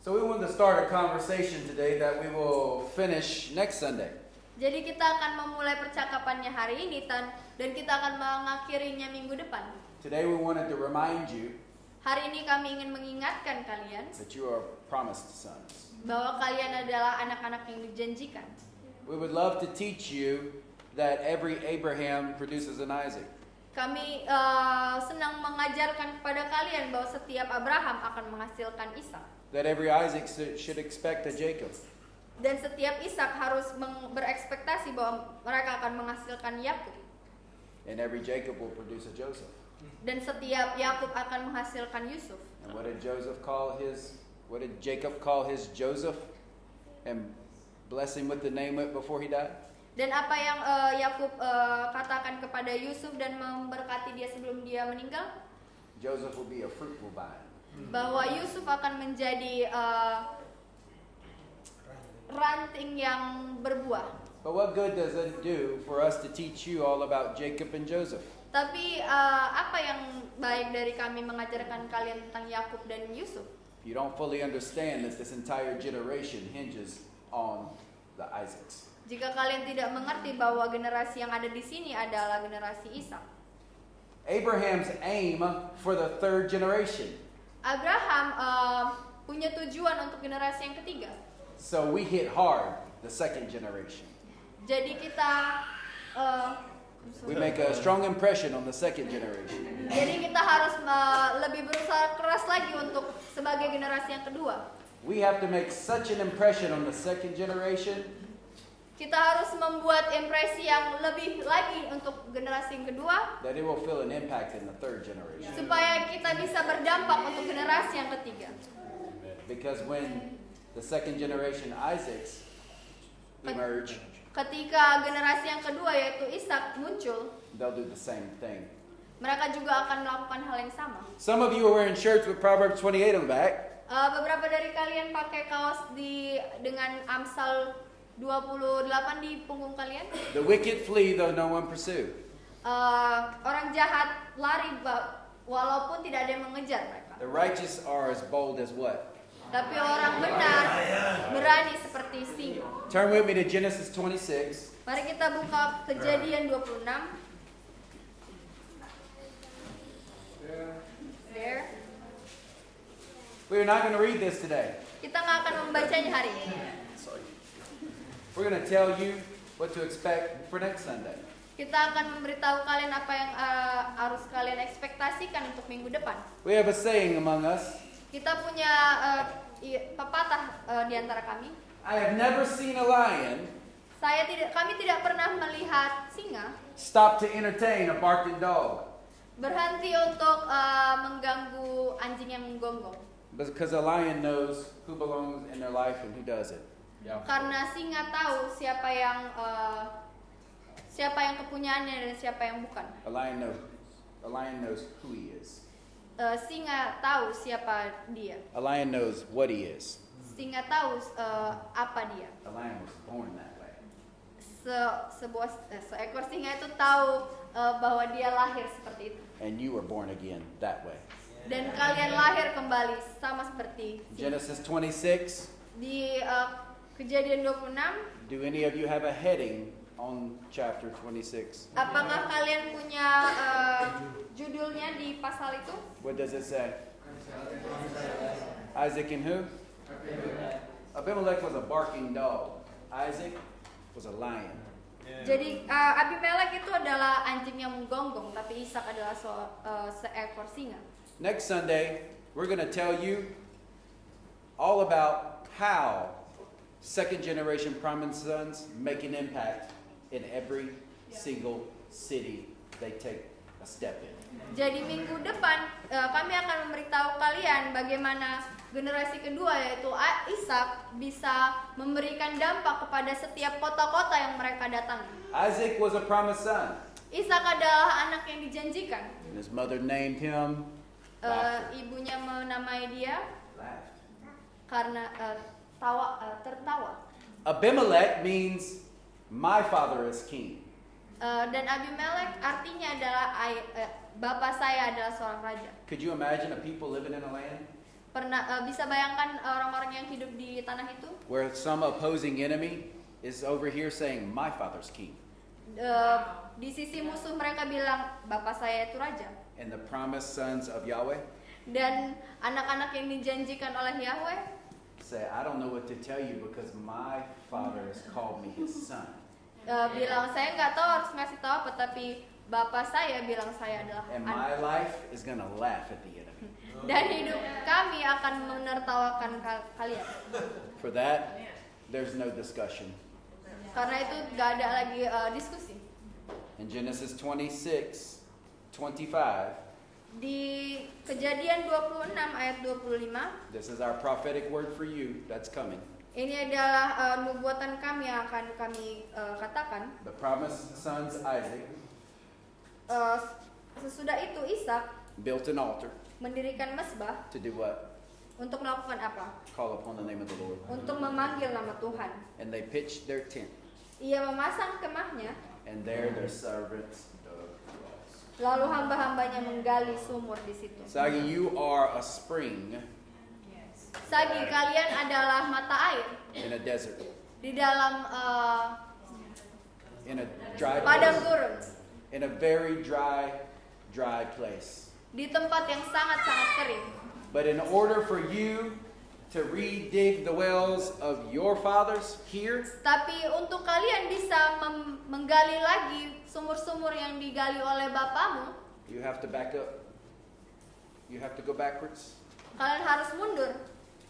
So we want to start a conversation today that we will finish next Sunday. Jadi kita akan memulai percakapannya hari ini dan kita akan mengakhirinya minggu depan. Today we wanted to remind you Hari ini kami ingin mengingatkan kalian that you are promised sons. bahwa kalian adalah anak-anak yang dijanjikan. We would love to teach you that every Abraham produces an Isaac. Kami senang mengajarkan kepada kalian bahwa setiap Abraham akan menghasilkan Ishak. That every Isaac should expect a Jacob. Dan setiap Ishak harus berekspektasi bahwa mereka akan menghasilkan Yakub. And every Jacob will produce a Joseph. Dan setiap Yakub akan menghasilkan Yusuf. And what did Jacob call his Joseph and bless him with the name before he died? Dan apa yang Yakub katakan kepada Yusuf dan memberkati dia sebelum dia meninggal? Joseph will be a fruitful vine. Bahwa Yusuf akan menjadi ranting yang berbuah. But what good does it do for us to teach you all about Jacob and Joseph? Tapi apa yang baik dari kami mengajarkan kalian tentang Yakub dan Yusuf? You don't fully understand that this entire generation hinges on the Isaacs. Jika kalian tidak mengerti bahwa generasi yang ada di sini adalah generasi Ishak. Abraham's aim for the third generation. Abraham punya tujuan untuk generasi yang ketiga. So we hit hard the second generation. Jadi kita We make a strong impression on the second generation. jadi kita harus lebih berusaha keras lagi untuk sebagai generasi yang kedua. We have to make such an impression on the second generation Kita harus membuat impresi yang lebih lagi untuk generasi yang kedua that it will feel an impact in the third generation. supaya kita bisa berdampak untuk generasi yang ketiga. Because when the second generation Isaacs emerge, Ketika generasi yang kedua yaitu Ishak muncul, they'll do the same thing. mereka juga akan melakukan hal yang sama. Some of you are wearing shirts with Proverbs 28 on the back. Beberapa dari kalian pakai kaos dengan Amsal 28 di punggung kalian. The wicked flee though no one pursue. Orang jahat lari walaupun tidak ada yang mengejar mereka. The righteous are as bold as what? Tapi orang benar berani seperti singa. Turn with me to Genesis 26. Mari kita buka Kejadian 26. There. We're not going to read this today. Kita nggak akan membacanya hari ini. We're going to tell you what to expect for next Sunday. Kita akan memberitahu kalian apa yang harus kalian ekspektasikan untuk minggu depan. We have a saying among us. Kita punya pepatah di antara kami. I have never seen a lion Kami tidak pernah melihat singa stop to entertain a barking dog. berhenti untuk mengganggu anjing yang menggonggong. Because a lion knows who belongs in their life and who doesn't. Karena singa tahu siapa yang kepunyaannya dan siapa yang bukan. A lion knows who he is. Singa tahu siapa dia. A lion knows what he is. Singa tahu apa dia. A lion was born that way. Seekor singa itu tahu bahwa dia lahir seperti itu. And you were born again that way. Dan kalian lahir kembali sama seperti Genesis 26. di Kejadian 26. Do any of you have a heading on chapter 26? Apakah kalian punya judulnya di pasal itu? What does it say? Isaac and who? Abimelech was a barking dog. Isaac was a lion. Jadi Abimelek itu adalah anjing yang menggonggong, tapi Ishak adalah seekor singa. Next Sunday, we're going to tell you all about how second generation promised sons make an impact in every single city they take a step in. Jadi minggu depan kami akan memberitahu kalian bagaimana generasi kedua yaitu Ishak bisa memberikan dampak kepada setiap kota-kota yang mereka datangi. Isaac was a promised son. Ishak adalah anak yang dijanjikan. And his mother named him Ibunya menamai dia Laughed. karena tertawa. Abimelech means my father is king. Dan Abimelek artinya adalah bapak saya adalah seorang raja. Could you imagine a people living in a land Bisa bayangkan orang-orang yang hidup di tanah itu where some opposing enemy is over here saying my father's king, di sisi musuh mereka bilang bapak saya itu raja, and the promised sons of Yahweh dan anak-anak yang dijanjikan oleh Yahweh say, I don't know what to tell you because my father has called me his son. bilang saya nggak tahu harus ngasih tahu apa, tapi bapak saya bilang saya adalah And anak. my life is going to laugh at the enemy. Dan hidup kami akan menertawakan kalian. For that, there's no discussion. Karena itu nggak ada lagi diskusi. In Genesis 26, 25, Di Kejadian 26 ayat 25, this is our prophetic word for you that's coming. ini adalah nubuatan kami yang akan kami katakan. The promised sons Isaac Sesudah itu Ishak built an altar mendirikan mesbah to do what? untuk melakukan apa? Call upon the name of the Lord. Untuk memanggil nama Tuhan. And they pitched their tent, Ia memasang kemahnya, and there their servants dug wells. lalu hamba-hambanya menggali sumur di situ. Sagi, you are a spring Sagi, kalian adalah mata air in a desert, di dalam in a dry padang place, gurun, in a very dry place. di tempat yang sangat-sangat kering. But in order for you to redig the wells of your fathers here, Tapi untuk kalian bisa menggali lagi sumur-sumur yang digali oleh bapamu, you have to back up. You have to go backwards, kalian harus mundur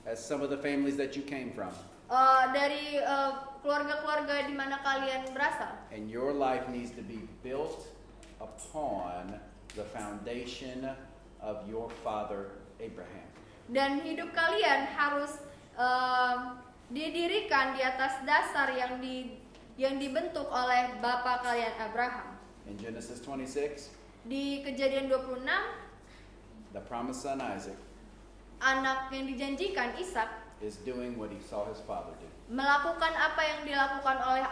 as some of the families that you came from. dari keluarga-keluarga di mana kalian berasal. And your life needs to be built upon the foundation of your father Abraham. Dan hidup kalian harus didirikan di atas dasar yang dibentuk oleh bapa kalian Abraham. In Genesis 26, Di Kejadian 26, the promised son Isaac anak yang dijanjikan Ishak is doing what he saw his father do. melakukan apa yang dilakukan oleh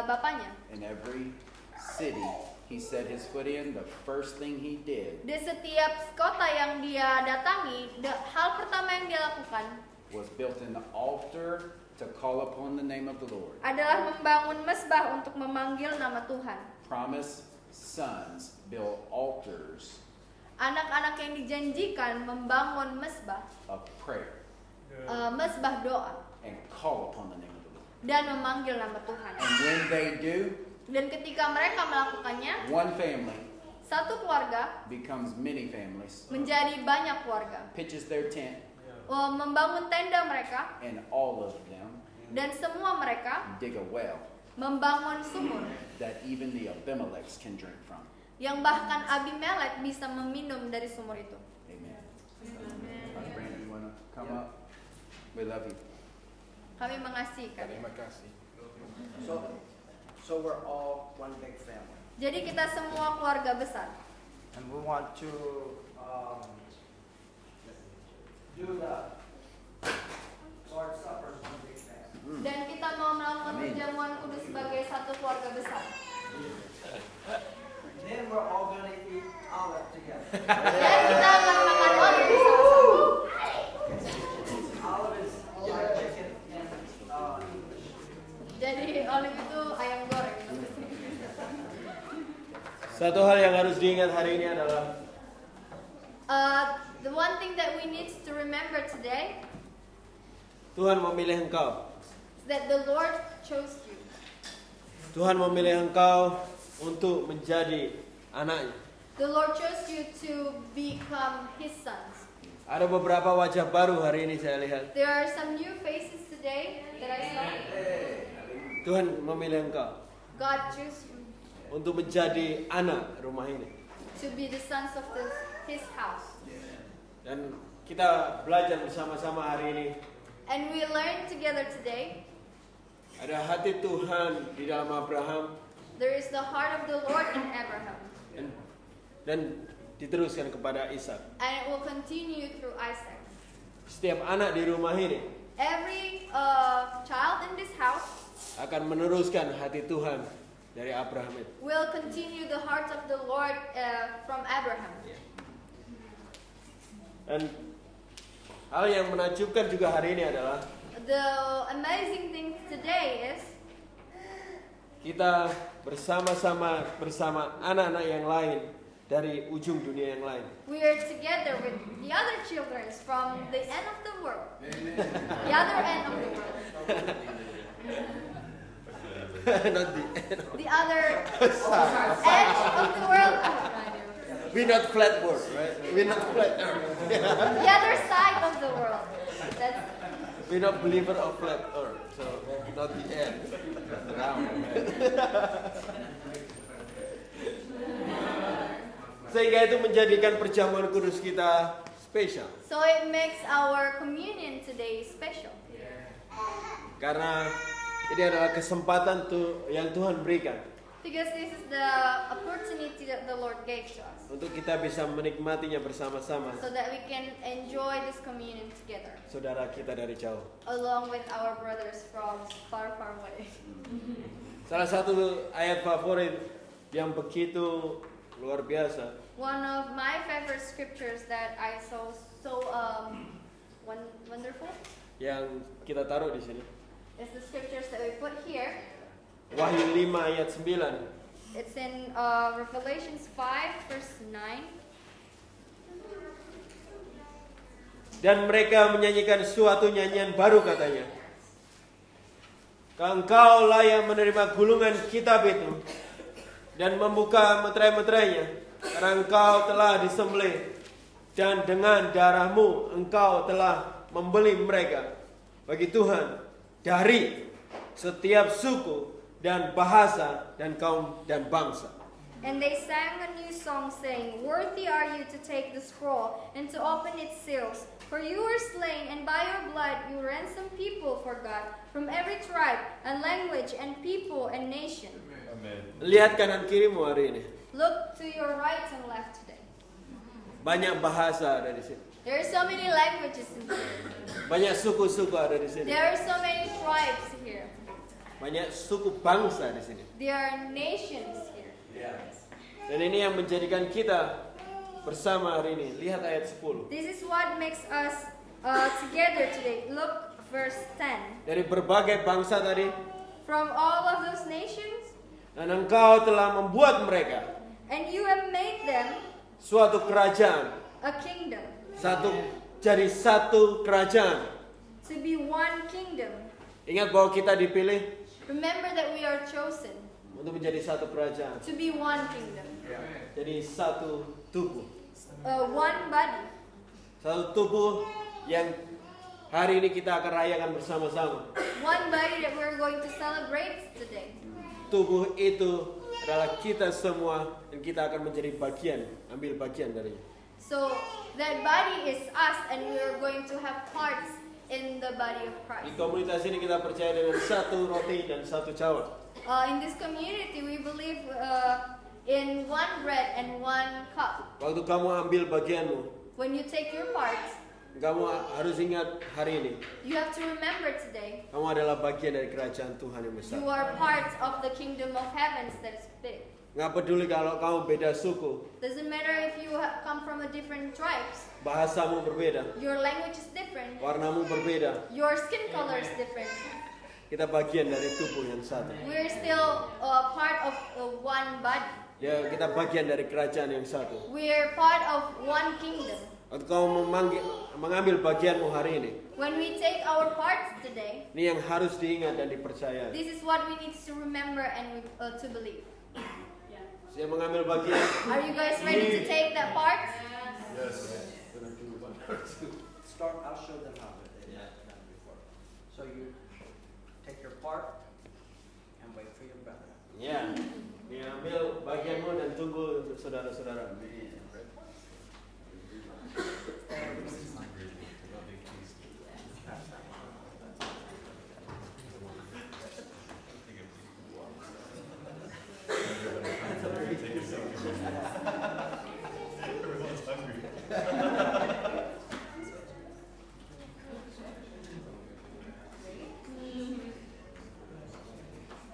bapaknya. In every city he set his foot in, the first thing he did Di setiap kota yang dia datangi, hal pertama yang dia lakukan was built an altar to call upon the name of the Lord. adalah membangun mesbah untuk memanggil nama Tuhan. Promised sons build altars Anak-anak yang dijanjikan membangun mesbah, of prayer mesbah doa, and call upon the name of the Lord. dan memanggil nama Tuhan. And when they do, Dan ketika mereka melakukannya, one family satu keluarga becomes many families, menjadi banyak keluarga. pitches their tent, Membangun tenda mereka, and all of them dan semua mereka dig a well membangun sumur that even the Abimelechs can drink from. yang bahkan Abimelek bisa meminum dari sumur itu. Amen. Pastor Brandon, you want to come up? We love you. Kami mengasihi kalian. Terima kasih. So we're all one big family. Jadi kita semua keluarga besar. And we want to do the Lord's Supper as one big family. Dan kita mau melakukan Amin. perjamuan kudus sebagai satu keluarga besar. Then we're all going to eat olive together. Dan kita akan makan olive bersama-sama. Olive is chicken and English. Jadi olive itu ayam goreng. Satu hal yang harus diingat hari ini adalah The one thing that we need to remember today Tuhan memilih engkau. is that the Lord chose you. Tuhan memilih engkau untuk menjadi anaknya. The Lord chose you to become His sons. Ada beberapa wajah baru hari ini saya lihat. There are some new faces today that I saw. Tuhan memilih engkau God chose you untuk menjadi anak rumah ini. to be the sons of His house. Dan kita belajar bersama-sama hari ini. And we learn together today, Ada hati Tuhan di dalam Abraham there is the heart of the Lord in Abraham. dan diteruskan kepada Ishak. And it will continue through Isaac. Setiap anak di rumah ini Every child in this house akan meneruskan hati Tuhan dari Abraham itu. will continue the heart of the Lord from Abraham. Dan hal yang menakjubkan juga hari ini adalah The amazing thing today is kita bersama-sama bersama anak-anak yang lain dari ujung dunia yang lain. we are together with the other children from the end of the world. The other end of the world. Not the end. The other edge of the world. We not flat world, right? We not flat earth. The other side of the world. That's We not believer of flat earth, so not the end. Sehingga itu menjadikan perjamuan kudus kita spesial. so it makes our communion today special. Karena ini adalah kesempatan yang Tuhan berikan Because this is the opportunity that the Lord gave to us. untuk kita bisa menikmatinya bersama-sama. So that we can enjoy this communion together. Saudara kita dari jauh. Along with our brothers from far, far away. Salah satu ayat favorit yang begitu luar biasa One of my favorite scriptures that I saw so wonderful yang kita taruh di sini. is the scriptures that we put here. Wahyu 5 ayat 9. It's in Revelations 5 verse 9. Dan mereka menyanyikan suatu nyanyian baru katanya. Engkaulah yang menerima gulungan kitab itu dan membuka meterai-meterainya, karena engkau telah disembelih dan dengan darahmu engkau telah membeli mereka bagi Tuhan dari setiap suku dan bahasa dan kaum dan bangsa. And they sang a new song, saying, "Worthy are you to take the scroll and to open its seals. For you were slain, and by your blood you ransomed people for God from every tribe and language and people and nation." Amen. Lihat kanan kirimu hari ini. Look to your right and left today. Banyak bahasa ada di sini. There are so many languages in here. Banyak suku-suku ada di sini. There are so many tribes here. Banyak suku bangsa di sini. There are nations here. Dan ini yang menjadikan kita bersama hari ini. Lihat ayat 10. This is what makes us together today. Look, verse 10. Dari berbagai bangsa tadi, From all of those nations, dan engkau telah membuat mereka and you have made them suatu kerajaan, a kingdom, jadi satu kerajaan. to be one kingdom. Ingat bahwa kita dipilih Remember that we are chosen untuk menjadi satu kerajaan, to be one kingdom, jadi satu tubuh, one body, satu tubuh yang hari ini kita akan rayakan bersama-sama. one body that we're going to celebrate today. Tubuh itu adalah kita semua dan kita akan menjadi ambil bagian darinya. So that body is us, and we are going to have parts in the body of Di Christ. komunitas ini kita percaya dengan satu roti dan satu cawan. In this community, we believe in one bread and one cup. Waktu kamu ambil bagianmu, When you take your parts, kamu harus ingat hari ini, you have to remember today kamu adalah bagian dari kerajaan Tuhan yang besar. you are part of the kingdom of heavens that is big. Nggak peduli kalau kamu beda suku, Doesn't matter if you come from a different tribes, bahasamu berbeda, your language is different, warnamu berbeda. your skin color is different. Kita bagian dari tubuh yang satu. We're still part of one body. Ya, kita bagian dari kerajaan yang satu. We're part of one kingdom. Waktu kamu mengambil bagianmu hari ini, When we take our parts today, ini yang harus diingat dan dipercayai. this is what we need to remember and to believe. Siap mengambil bagian? Are you guys ready to take that part? Start, I'll show them how to do it. So you take your part and wait for your brother. Ya, diambil bagianmu dan tunggu untuk saudara-saudara.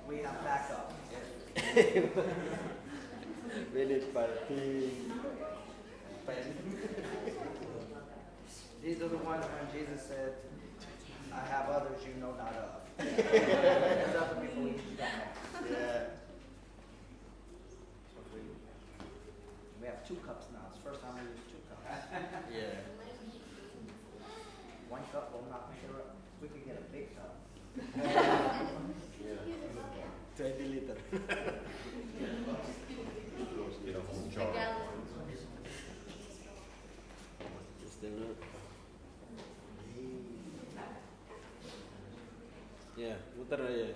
We have backup. Minute party. These are the ones when Jesus said, "I have others you know not of." There's other people you don't know. Ya. We have 2 cups now. It's the first time we use 2 cups. Ya. 1 cup will not make it up. We could get a big cup. 20 liter. A gallon. Ya, muter aja.